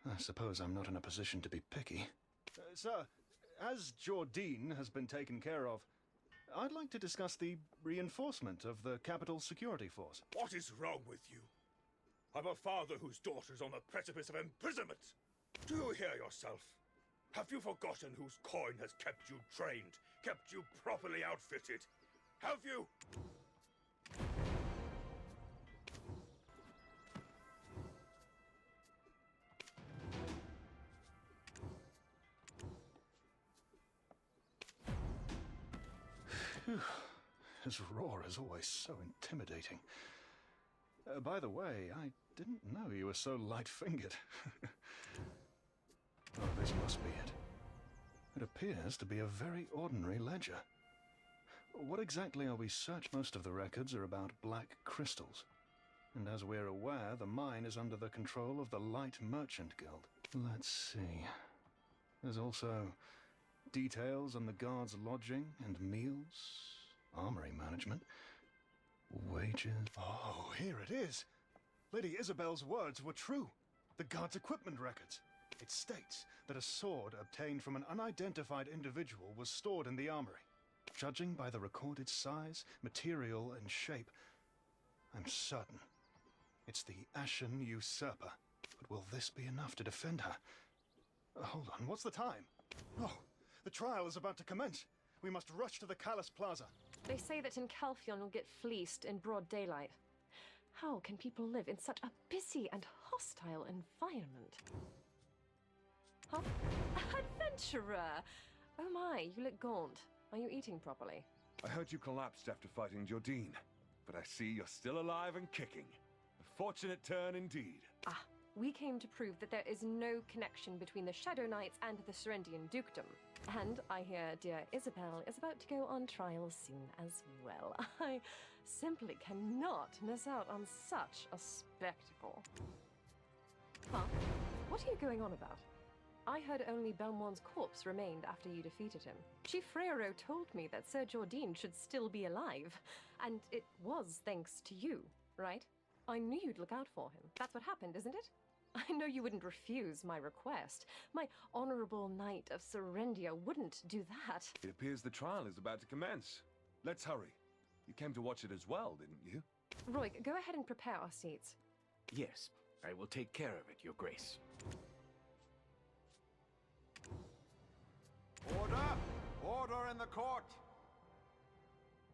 I suppose I'm not in a position to be picky. Sir, as Jordine has been taken care of, I'd like to discuss the reinforcement of the capital security force. What is wrong with you? I'm a father whose daughter's on the precipice of imprisonment. Do you hear yourself? Have you forgotten whose coin has kept you trained, kept you properly outfitted? Have you? His roar is always so intimidating. By the way, I didn't know you were so light-fingered. Oh, this must be it. It appears to be a very ordinary ledger. What exactly are we search? Most of the records are about black crystals. And as we're aware, the mine is under the control of the Light Merchant Guild. Let's see. There's also details on the guards' lodging and meals, armory management, wages. Oh, here it is. Lady Isabel's words were true. The guards' equipment records. It states that a sword obtained from an unidentified individual was stored in the armory. Judging by the recorded size, material, and shape, I'm certain it's the Ashen Usurper. But will this be enough to defend her? Hold on, what's the time? Oh, the trial is about to commence. We must rush to the Calais Plaza. They say that in Calpheon you'll get fleeced in broad daylight. How can people live in such a busy and hostile environment? Huh? Adventurer! Oh my, you look gaunt. Are you eating properly? I heard you collapsed after fighting Jordine, but I see you're still alive and kicking. A fortunate turn indeed. Ah, we came to prove that there is no connection between the Shadow Knights and the Serendian Dukedom. And I hear dear Isabel is about to go on trial soon as well. I simply cannot miss out on such a spectacle. Huh? What are you going on about? I heard only Belmont's corpse remained after you defeated him. Chief Freyro told me that Sir Jordine should still be alive, and it was thanks to you, right? I knew you'd look out for him. That's what happened, isn't it? I know you wouldn't refuse my request. My honorable knight of Serendia wouldn't do that. It appears the trial is about to commence. Let's hurry. You came to watch it as well, didn't you? Roy, go ahead and prepare our seats. Yes, I will take care of it, Your Grace. Order! Order in the court!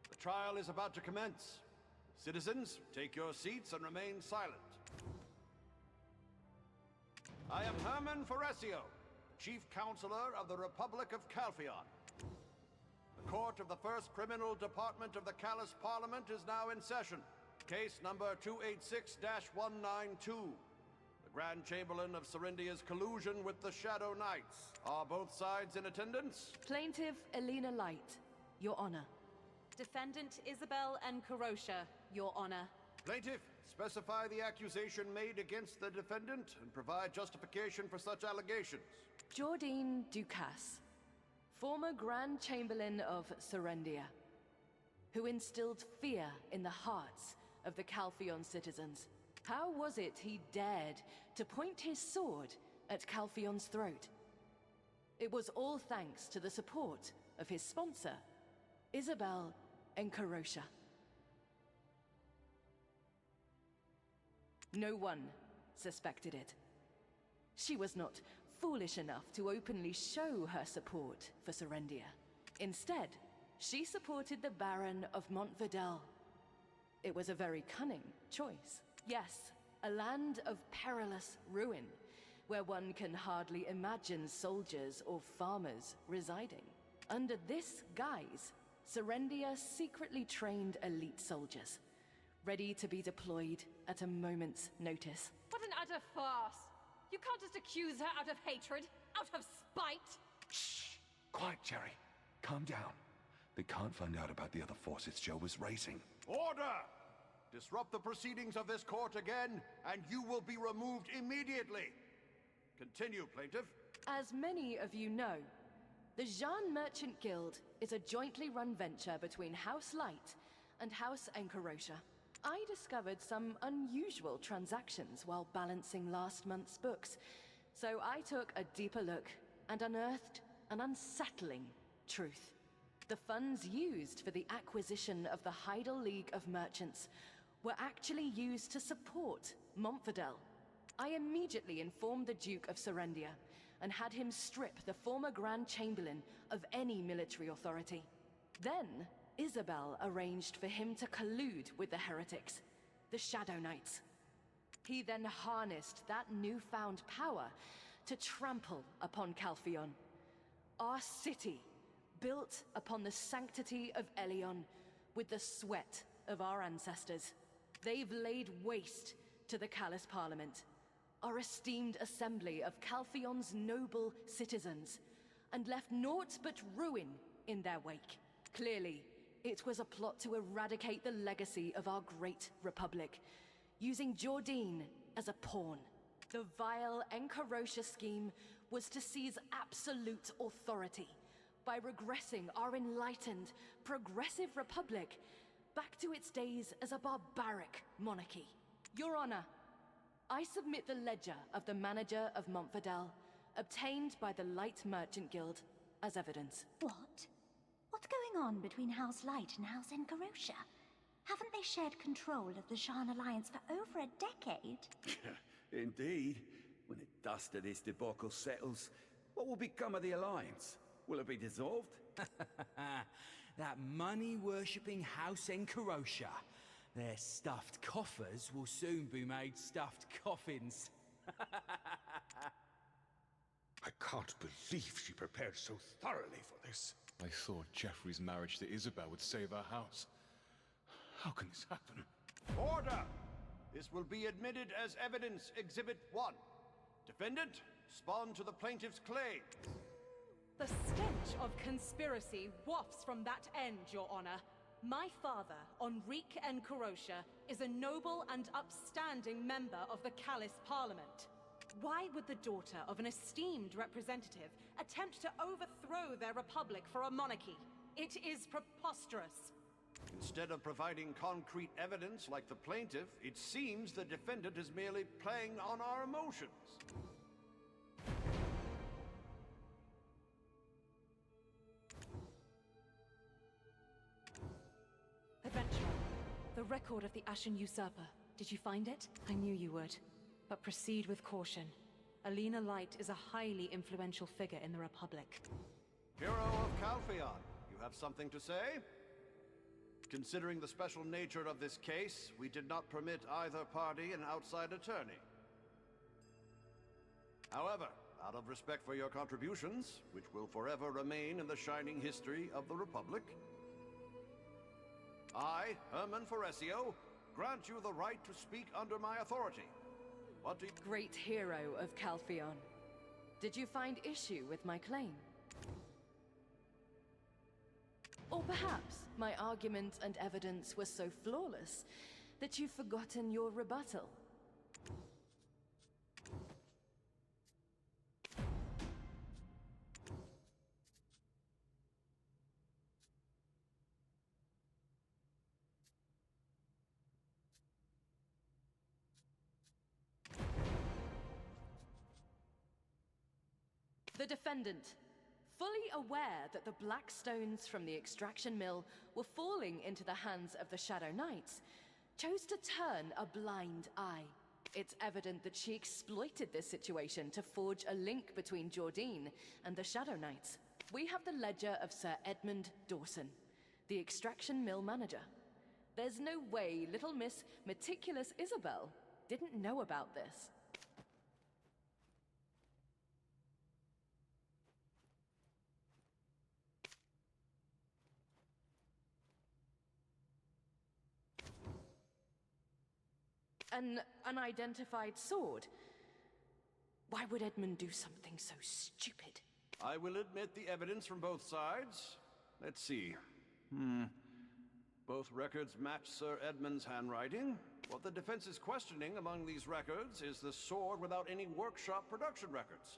The trial is about to commence. Citizens, take your seats and remain silent. I am Herman Foresio, Chief Counselor of the Republic of Calpheon. The court of the First Criminal Department of the Callus Parliament is now in session. Case number 286-192. The Grand Chamberlain of Serendia's collusion with the Shadow Knights. Are both sides in attendance? Plaintiff Elena Light, Your Honor. Defendant Isabel and Karosha, Your Honor. Plaintiff, specify the accusation made against the defendant and provide justification for such allegations. Jordine Ducasse, former Grand Chamberlain of Serendia, who instilled fear in the hearts of the Calpheon citizens. How was it he dared to point his sword at Calpheon's throat? It was all thanks to the support of his sponsor, Isabel and Karosha. No one suspected it. She was not foolish enough to openly show her support for Serendia. Instead, she supported the Baron of Montvidal. It was a very cunning choice. Yes, a land of perilous ruin, where one can hardly imagine soldiers or farmers residing. Under this guise, Serendia secretly trained elite soldiers, ready to be deployed at a moment's notice. What an utter farce! You can't just accuse her out of hatred, out of spite! Shh! Quiet, Jerry. Calm down. They can't find out about the other forces Joe was raising. Order! Disrupt the proceedings of this court again, and you will be removed immediately. Continue, plaintiff. As many of you know, the Jean Merchant Guild is a jointly run venture between House Light and House Enkarosha. I discovered some unusual transactions while balancing last month's books, so I took a deeper look and unearthed an unsettling truth. The funds used for the acquisition of the Heidel League of Merchants were actually used to support Montvidal. I immediately informed the Duke of Serendia and had him strip the former Grand Chamberlain of any military authority. Then, Isabel arranged for him to collude with the heretics, the Shadow Knights. He then harnessed that newfound power to trample upon Calpheon, our city, built upon the sanctity of Elion with the sweat of our ancestors. They've laid waste to the Callus Parliament, our esteemed assembly of Calpheon's noble citizens, and left naught but ruin in their wake. Clearly, it was a plot to eradicate the legacy of our great republic, using Jordine as a pawn. The vile Enkarosha scheme was to seize absolute authority by regressing our enlightened, progressive republic back to its days as a barbaric monarchy. Your Honor, I submit the ledger of the manager of Montvidal, obtained by the Light Merchant Guild, as evidence. What? What's going on between House Light and House Enkarosha? Haven't they shared control of the Shan Alliance for over a decade? Indeed. When the dust of this debacle settles, what will become of the Alliance? Will it be dissolved? That money-worshipping House Enkarosha. Their stuffed coffers will soon be made stuffed coffins. I can't believe she prepared so thoroughly for this. I thought Jeffrey's marriage to Isabel would save our house. How can this happen? Order! This will be admitted as evidence, Exhibit 1. Defendant, respond to the plaintiff's claim. The stench of conspiracy wafts from that end, Your Honor. My father, Enrique Enkarosha, is a noble and upstanding member of the Callus Parliament. Why would the daughter of an esteemed representative attempt to overthrow their republic for a monarchy? It is preposterous. Instead of providing concrete evidence like the plaintiff, it seems the defendant is merely playing on our emotions. Adventurer, the record of the Ashen Usurper. Did you find it? I knew you would. But proceed with caution. Elena Light is a highly influential figure in the Republic. Hero of Calpheon, you have something to say? Considering the special nature of this case, we did not permit either party an outside attorney. However, out of respect for your contributions, which will forever remain in the shining history of the Republic, I, Herman Foresio, grant you the right to speak under my authority. What do you... Great hero of Calpheon. Did you find issue with my claim? Or perhaps my argument and evidence were so flawless that you've forgotten your rebuttal? The defendant, fully aware that the black stones from the extraction mill were falling into the hands of the Shadow Knights, chose to turn a blind eye. It's evident that she exploited this situation to forge a link between Jordine and the Shadow Knights. We have the ledger of Sir Edmund Dawson, the extraction mill manager. There's no way little Miss Meticulous Isabel didn't know about this. An unidentified sword? Why would Edmund do something so stupid? I will admit the evidence from both sides. Let's see. Both records match Sir Edmund's handwriting. What the defense is questioning among these records is the sword without any workshop production records.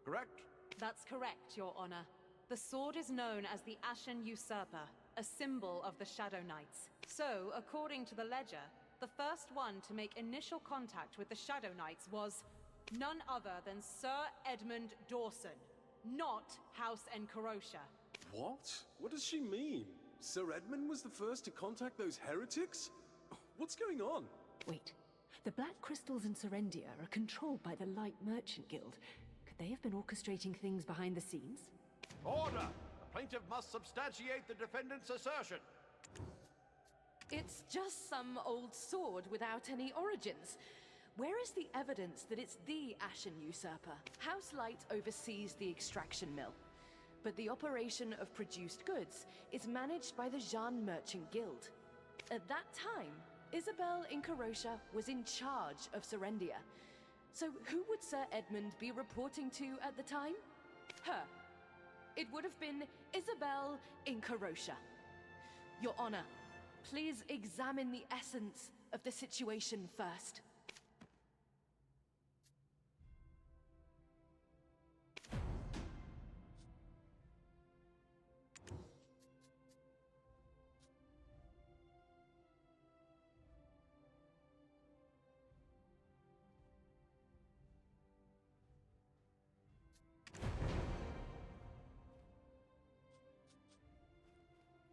Correct? That's correct, Your Honor. The sword is known as the Ashen Usurper, a symbol of the Shadow Knights. So, according to the ledger, the first one to make initial contact with the Shadow Knights was none other than Sir Edmund Dawson, not House Encarosha. What? What does she mean? Sir Edmund was the first to contact those heretics? What's going on? Wait. The black crystals in Serendia are controlled by the Light Merchant Guild. Could they have been orchestrating things behind the scenes? Order! The plaintiff must substantiate the defendant's assertion. It's just some old sword without any origins. Where is the evidence that it's the Ashen Usurper? House Light oversees the extraction mill, but the operation of produced goods is managed by the Jean Merchant Guild. At that time, Isabel Incarosha was in charge of Serendia. So who would Sir Edmund be reporting to at the time? Her. It would have been Isabel Incarosha. Your Honor, please examine the essence of the situation first.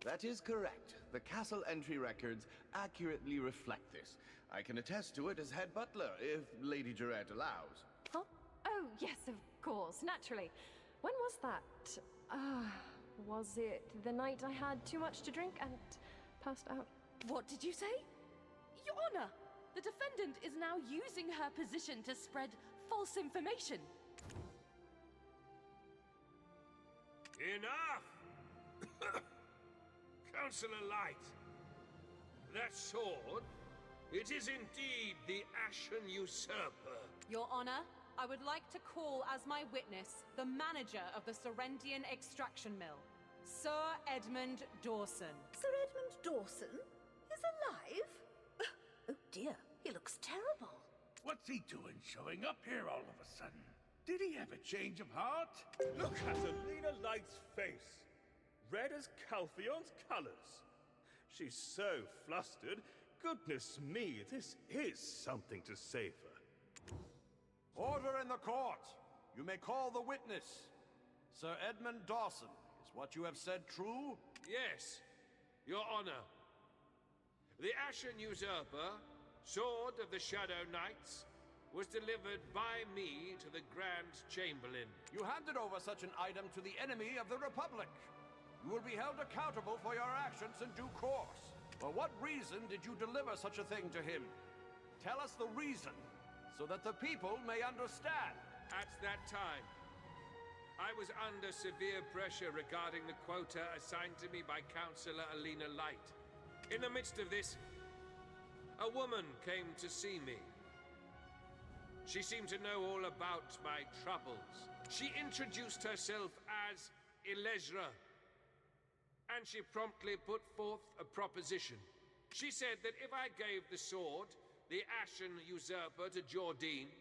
That is correct. The castle entry records accurately reflect this. I can attest to it as head butler, if Lady Durette allows. Huh? Oh, yes, of course, naturally. When was that? Was it the night I had too much to drink and passed out? What did you say? Your Honor, the defendant is now using her position to spread false information. Enough! Councillor Light, that sword, it is indeed the Ashen Usurper. Your Honor, I would like to call as my witness the manager of the Serendian extraction mill, Sir Edmund Dawson. Sir Edmund Dawson? Is alive? Oh dear, he looks terrible. What's he doing showing up here all of a sudden? Did he have a change of heart? Look at Alina Light's face. Red as Calpheon's colors. She's so flustered. Goodness me, this is something to savor. Order in the court! You may call the witness. Sir Edmund Dawson, is what you have said true? Yes, Your Honor. The Ashen Usurper, Sword of the Shadow Knights, was delivered by me to the Grand Chamberlain. You handed over such an item to the enemy of the Republic. You will be held accountable for your actions in due course. For what reason did you deliver such a thing to him? Tell us the reason, so that the people may understand. At that time, I was under severe pressure regarding the quota assigned to me by Councillor Alina Light. In the midst of this, a woman came to see me. She seemed to know all about my troubles. She introduced herself as Elezra, and she promptly put forth a proposition. She said that if I gave the sword, the Ashen Usurper, to Jordine,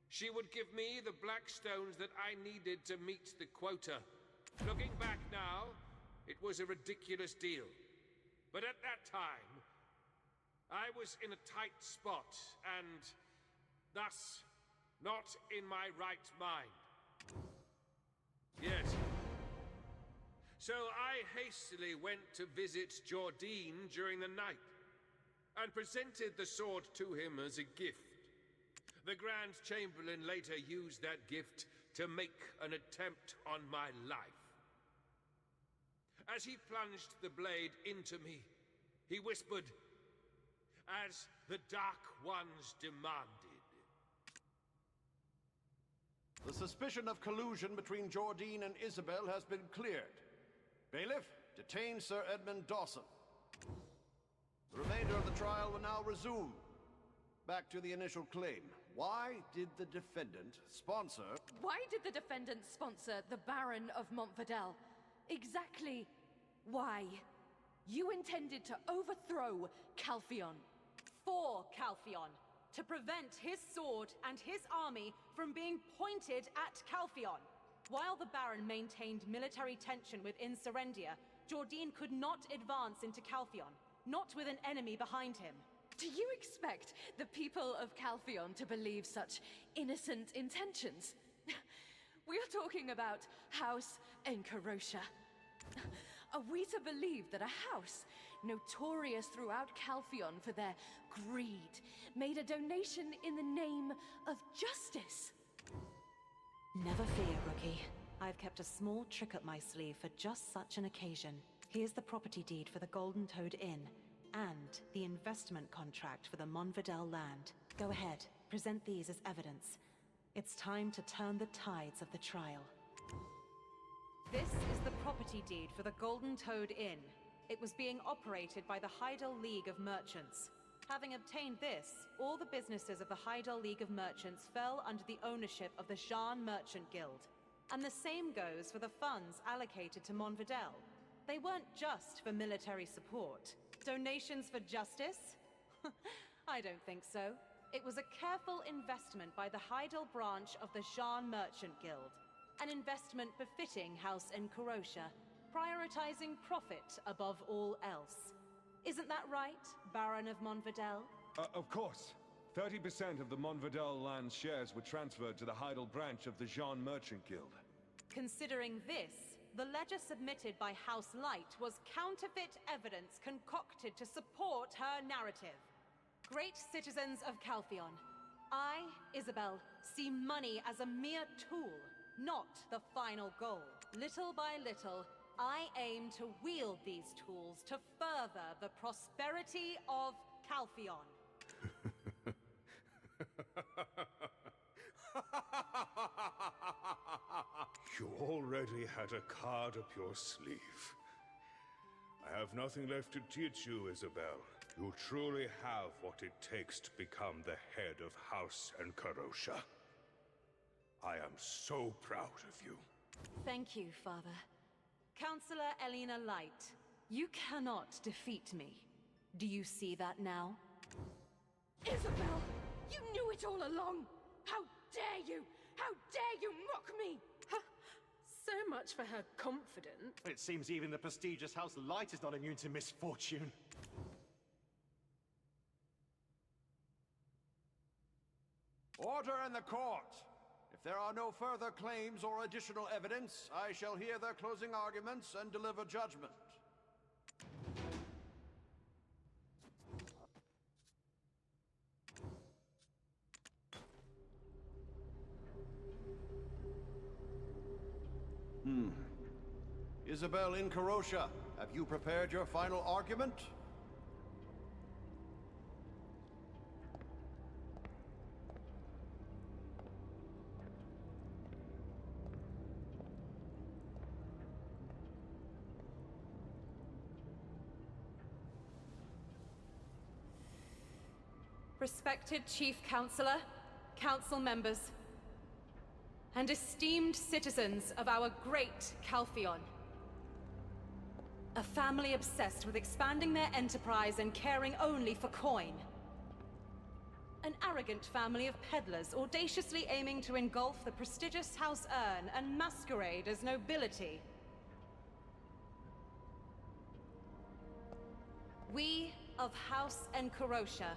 she would give me the black stones that I needed to meet the quota. Looking back now, it was a ridiculous deal. But at that time, I was in a tight spot, and thus, not in my right mind. Yes. So I hastily went to visit Jordine during the night, and presented the sword to him as a gift. The Grand Chamberlain later used that gift to make an attempt on my life. As he plunged the blade into me, he whispered, "As the Dark Ones demanded." The suspicion of collusion between Jordine and Isabel has been cleared. Bailiff, detain Sir Edmund Dawson. The remainder of the trial will now resume. Back to the initial claim. Why did the defendant sponsor... Why did the defendant sponsor the Baron of Montvidel? Exactly why? You intended to overthrow Calpheon. For Calpheon, to prevent his sword and his army from being pointed at Calpheon. While the Baron maintained military tension within Serendia, Jordine could not advance into Calpheon, not with an enemy behind him. Do you expect the people of Calpheon to believe such innocent intentions? We are talking about House Encarosha. Are we to believe that a house, notorious throughout Calpheon for their greed, made a donation in the name of justice? Never fear, Rookie. I've kept a small trick up my sleeve for just such an occasion. Here's the property deed for the Golden Toad Inn, and the investment contract for the Montvidel land. Go ahead, present these as evidence. It's time to turn the tides of the trial. This is the property deed for the Golden Toad Inn. It was being operated by the Heidel League of Merchants. Having obtained this, all the businesses of the Heidel League of Merchants fell under the ownership of the Jean Merchant Guild. And the same goes for the funds allocated to Montvidel. They weren't just for military support. Donations for justice? I don't think so. It was a careful investment by the Heidel branch of the Jean Merchant Guild. An investment befitting House Encarosha, prioritizing profit above all else. Isn't that right, Baron of Montvidel? Of course. 30% of the Montvidel land's shares were transferred to the Heidel branch of the Jean Merchant Guild. Considering this, the ledger submitted by House Light was counterfeit evidence concocted to support her narrative. Great citizens of Calpheon, I, Isabel, see money as a mere tool, not the final goal. Little by little, I aim to wield these tools to further the prosperity of Calpheon. You already had a card up your sleeve. I have nothing left to teach you, Isabel. You truly have what it takes to become the head of House Encarosha. I am so proud of you. Thank you, Father. Councillor Elena Light, you cannot defeat me. Do you see that now? Isabel! You knew it all along! How dare you! How dare you mock me! So much for her confidence. It seems even the prestigious House Light is not immune to misfortune. Order in the court! If there are no further claims or additional evidence, I shall hear their closing arguments and deliver judgment. Isabel Encarosha, have you prepared your final argument? Respected Chief Counselor, Council members, and esteemed citizens of our great Calpheon. A family obsessed with expanding their enterprise and caring only for coin. An arrogant family of peddlers audaciously aiming to engulf the prestigious House Urn and masquerade as nobility. We of House Encorosha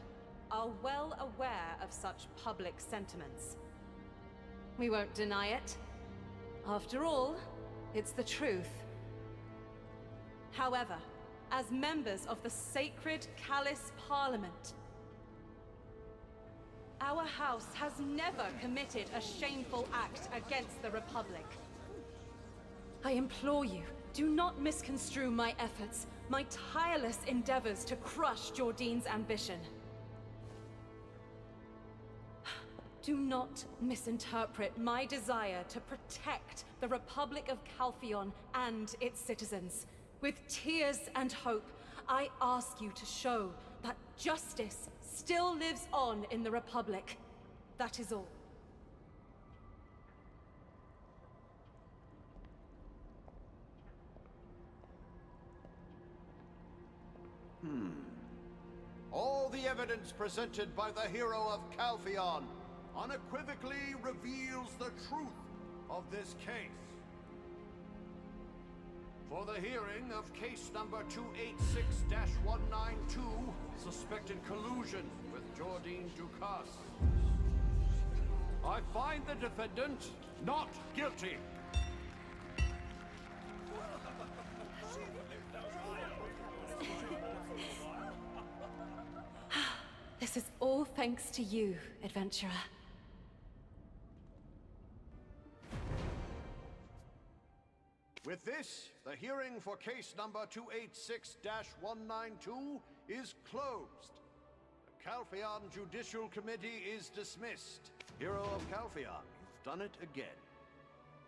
are well aware of such public sentiments. We won't deny it. After all, it's the truth. However, as members of the sacred Callus Parliament, our house has never committed a shameful act against the Republic. I implore you, do not misconstrue my efforts, my tireless endeavors to crush Jordine's ambition. Do not misinterpret my desire to protect the Republic of Calpheon and its citizens. With tears and hope, I ask you to show that justice still lives on in the Republic. That is all. All the evidence presented by the hero of Calpheon unequivocally reveals the truth of this case. For the hearing of case number 286-192, suspected collusion with Jordine Ducasse, I find the defendant not guilty. This is all thanks to you, adventurer. With this, the hearing for case number 286-192 is closed. The Calpheon Judicial Committee is dismissed. Hero of Calpheon, you've done it again.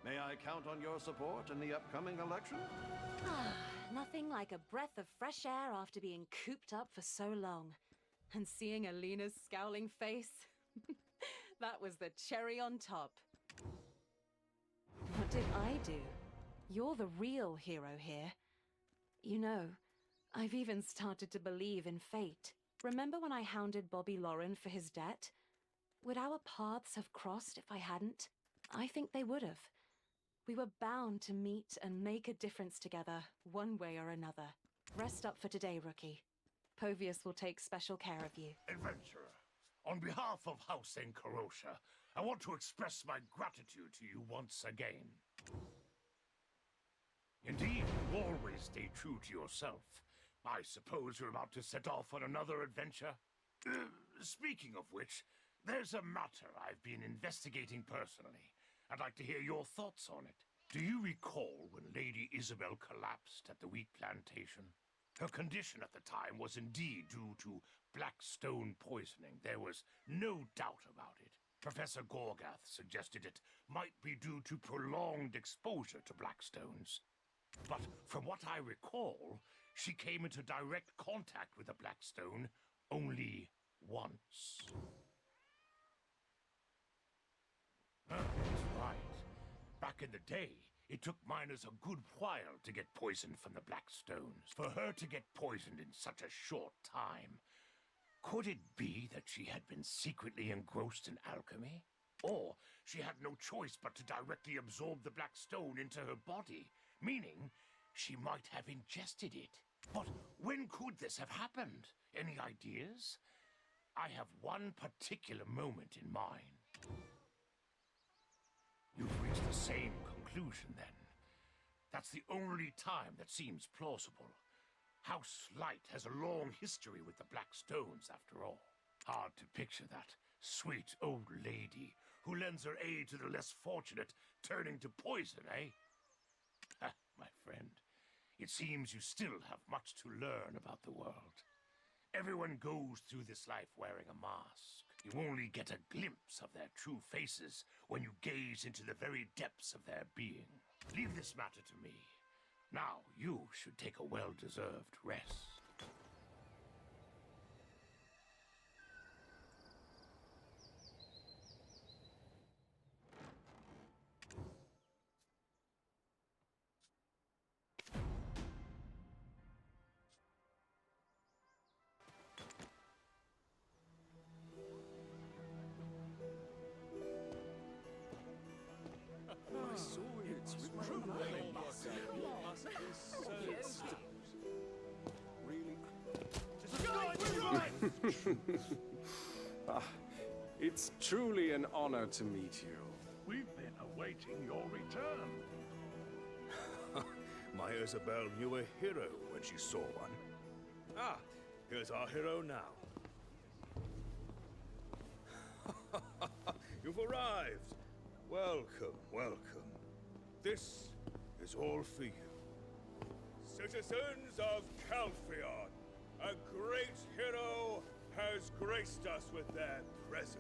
May I count on your support in the upcoming election? Nothing like a breath of fresh air after being cooped up for so long. And seeing Alina's scowling face, that was the cherry on top. What did I do? You're the real hero here. You know, I've even started to believe in fate. Remember when I hounded Bobby Lauren for his debt? Would our paths have crossed if I hadn't? I think they would have. We were bound to meet and make a difference together, one way or another. Rest up for today, Rookie. Povius will take special care of you. Adventurer, on behalf of House Encorosha, I want to express my gratitude to you once again. Indeed, you always stay true to yourself. I suppose you're about to set off on another adventure? Speaking of which, there's a matter I've been investigating personally. I'd like to hear your thoughts on it. Do you recall when Lady Isabel collapsed at the wheat plantation? Her condition at the time was indeed due to black stone poisoning. There was no doubt about it. Professor Gorgath suggested it might be due to prolonged exposure to black stones. But from what I recall, she came into direct contact with a black stone only once. That's right. Back in the day, it took miners a good while to get poisoned from the black stones. For her to get poisoned in such a short time, could it be that she had been secretly engrossed in alchemy? Or she had no choice but to directly absorb the black stone into her body, meaning she might have ingested it. But when could this have happened? Any ideas? I have one particular moment in mind. You've reached the same conclusion, then. That's the only time that seems plausible. House Light has a long history with the Black Stones, after all. Hard to picture that sweet old lady who lends her aid to the less fortunate, turning to poison, eh? Ha, my friend, it seems you still have much to learn about the world. Everyone goes through this life wearing a mask. You only get a glimpse of their true faces when you gaze into the very depths of their being. Leave this matter to me. Now, you should take a well-deserved rest. truth. It's truly an honor to meet you. We've been awaiting your return. My Isabel knew a hero when she saw one. Ah, here's our hero now. You've arrived. Welcome, welcome. This is all for you. Citizens of Calpheon, a great hero has graced us with their presence.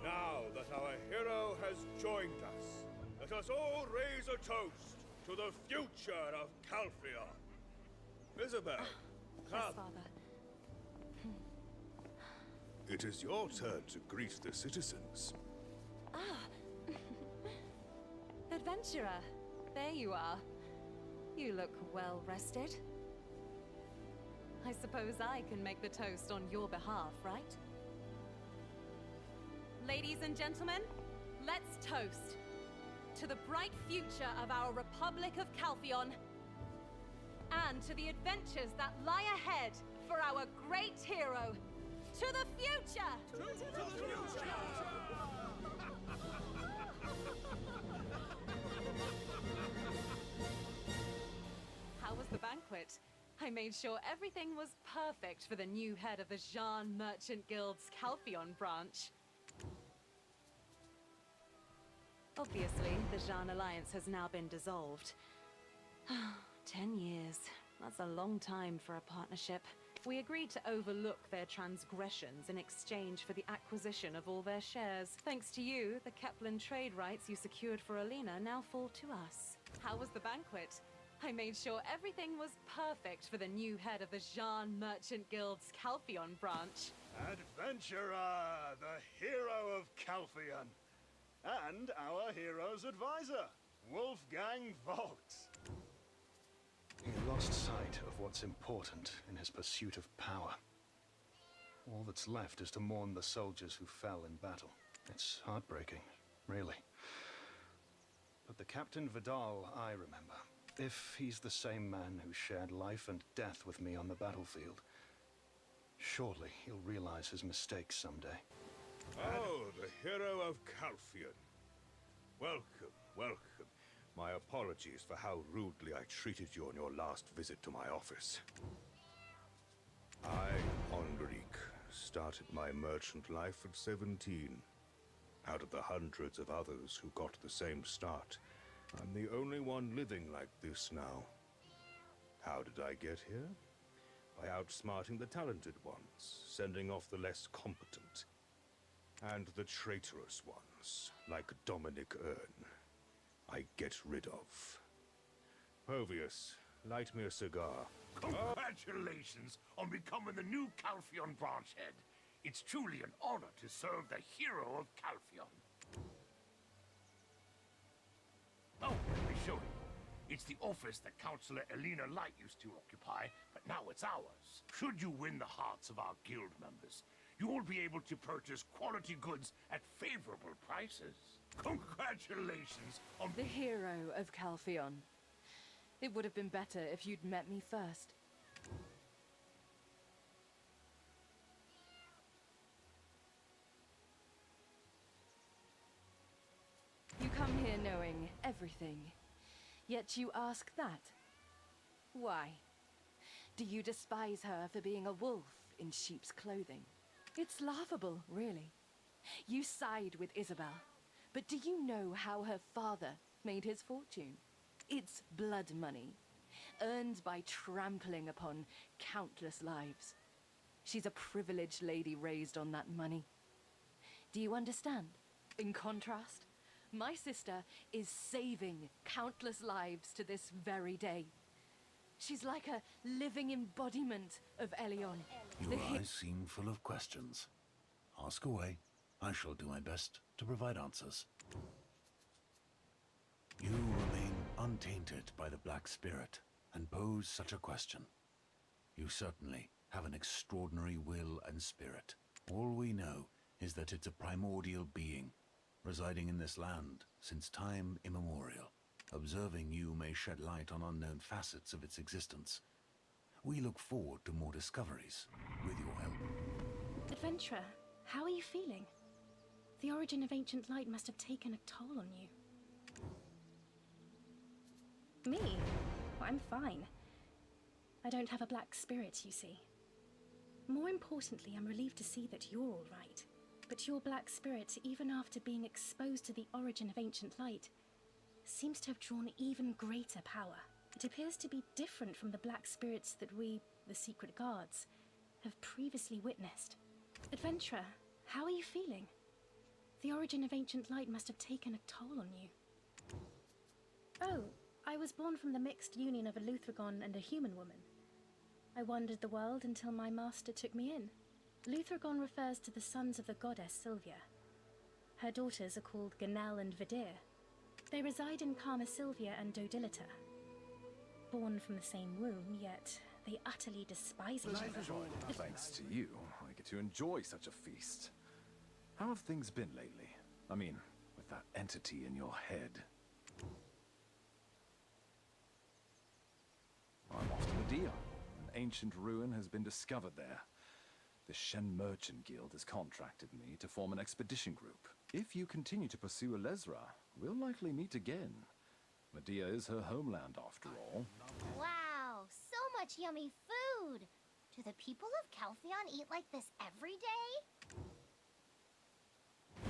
Now that our hero has joined us, let us all raise a toast to the future of Calpheon. Isabel, come. Yes, Father. It is your turn to greet the citizens. Ah. Adventurer, there you are. You look well rested. I suppose I can make the toast on your behalf, right? Ladies and gentlemen, let's toast to the bright future of our Republic of Calpheon and to the adventures that lie ahead for our great hero. To the future! To the future! How was the banquet? I made sure everything was perfect for the new head of the Jean Merchant Guild's Calpheon branch. Obviously, the Jean Alliance has now been dissolved. 10 years. That's a long time for a partnership. We agreed to overlook their transgressions in exchange for the acquisition of all their shares. Thanks to you, the Kepler trade rights you secured for Alina now fall to us. How was the banquet? I made sure everything was perfect for the new head of the Jean Merchant Guild's Calpheon branch. Adventurer, the hero of Calpheon. And our hero's advisor, Wolfgang Vogt. He lost sight of what's important in his pursuit of power. All that's left is to mourn the soldiers who fell in battle. It's heartbreaking, really. But the Captain Vidal I remember, if he's the same man who shared life and death with me on the battlefield, surely he'll realize his mistakes someday. Oh, the hero of Calpheon. Welcome, welcome. My apologies for how rudely I treated you on your last visit to my office. I, Enrique, started my merchant life at 17. Out of the hundreds of others who got the same start, I'm the only one living like this now. How did I get here? By outsmarting the talented ones, sending off the less competent, and the traitorous ones, like Dominic Earn, I get rid of. Povius, light me a cigar. Congratulations on becoming the new Calpheon branch head. It's truly an honor to serve the hero of Calpheon. Oh, let me show you. It's the office that Councillor Alina Light used to occupy, but now it's ours. Should you win the hearts of our guild members, you will be able to purchase quality goods at favorable prices. Congratulations on the hero of Calpheon. It would have been better if you'd met me first. You come here knowing everything, yet you ask that. Why? Do you despise her for being a wolf in sheep's clothing? It's laughable, really. You side with Isabel, but do you know how her father made his fortune? It's blood money, earned by trampling upon countless lives. She's a privileged lady raised on that money. Do you understand? In contrast, my sister is saving countless lives to this very day. She's like a living embodiment of Elion. Your eyes seem full of questions. Ask away. I shall do my best to provide answers. You remain untainted by the Black Spirit and pose such a question. You certainly have an extraordinary will and spirit. All we know is that it's a primordial being, residing in this land since time immemorial. Observing you may shed light on unknown facets of its existence. We look forward to more discoveries, with your help. Adventurer, how are you feeling? The origin of ancient light must have taken a toll on you. Me? Well, I'm fine. I don't have a black spirit, you see. More importantly, I'm relieved to see that you're all right. But your black spirit, even after being exposed to the origin of ancient light, seems to have drawn even greater power. It appears to be different from the black spirits that we, the Secret Guards, have previously witnessed. Adventurer, how are you feeling? The origin of ancient light must have taken a toll on you. Oh, I was born from the mixed union of a Luthragon and a human woman. I wandered the world until my master took me in. Luthragon refers to the sons of the goddess Sylvia. Her daughters are called Ganel and Vidir. They reside in Karma Sylvia and Dodilita. Born from the same womb, yet they utterly despise each other. Thanks to you, I get to enjoy such a feast. How have things been lately? I mean, with that entity in your head. I'm off to Medea. An ancient ruin has been discovered there. The Shen Merchant Guild has contracted me to form an expedition group. If you continue to pursue Elezra, we'll likely meet again. Medea is her homeland, after all. Wow, so much yummy food! Do the people of Calpheon eat like this every day?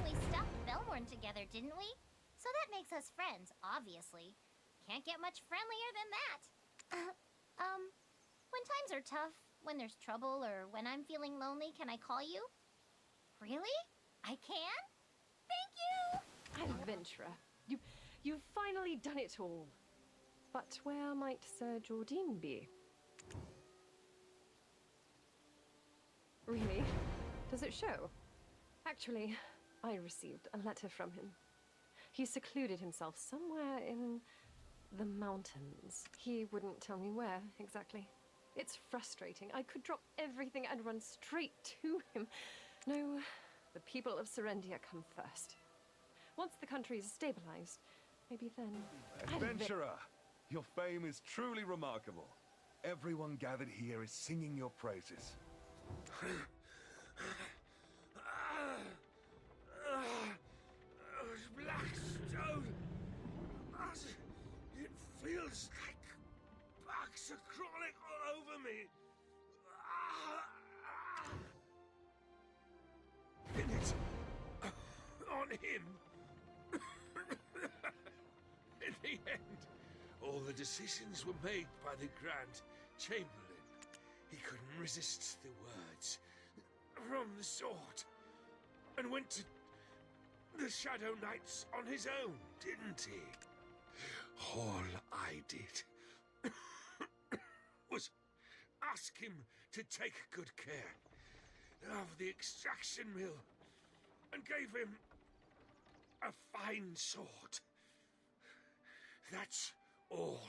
We stopped Belmorn together, didn't we? So that makes us friends, obviously. Can't get much friendlier than that. When times are tough, when there's trouble, or when I'm feeling lonely, can I call you? Really? I can? Thank you! Adventurer, you've finally done it all. But where might Sir Jordine be? Really? Does it show? Actually, I received a letter from him. He secluded himself somewhere in the mountains. He wouldn't tell me where, exactly. It's frustrating. I could drop everything and run straight to him. No, the people of Serendia come first. Once the country is stabilized, maybe then... Adventurer! Your fame is truly remarkable. Everyone gathered here is singing your praises. Blackstone! It feels like bugs are crawling all over me. Pin it on him. In the end, all the decisions were made by the Grand Chamberlain. He couldn't resist the words from the sword and went to the Shadow Knights on his own, didn't he? All I did was ask him to take good care of the extraction mill and gave him a fine sword. That's all.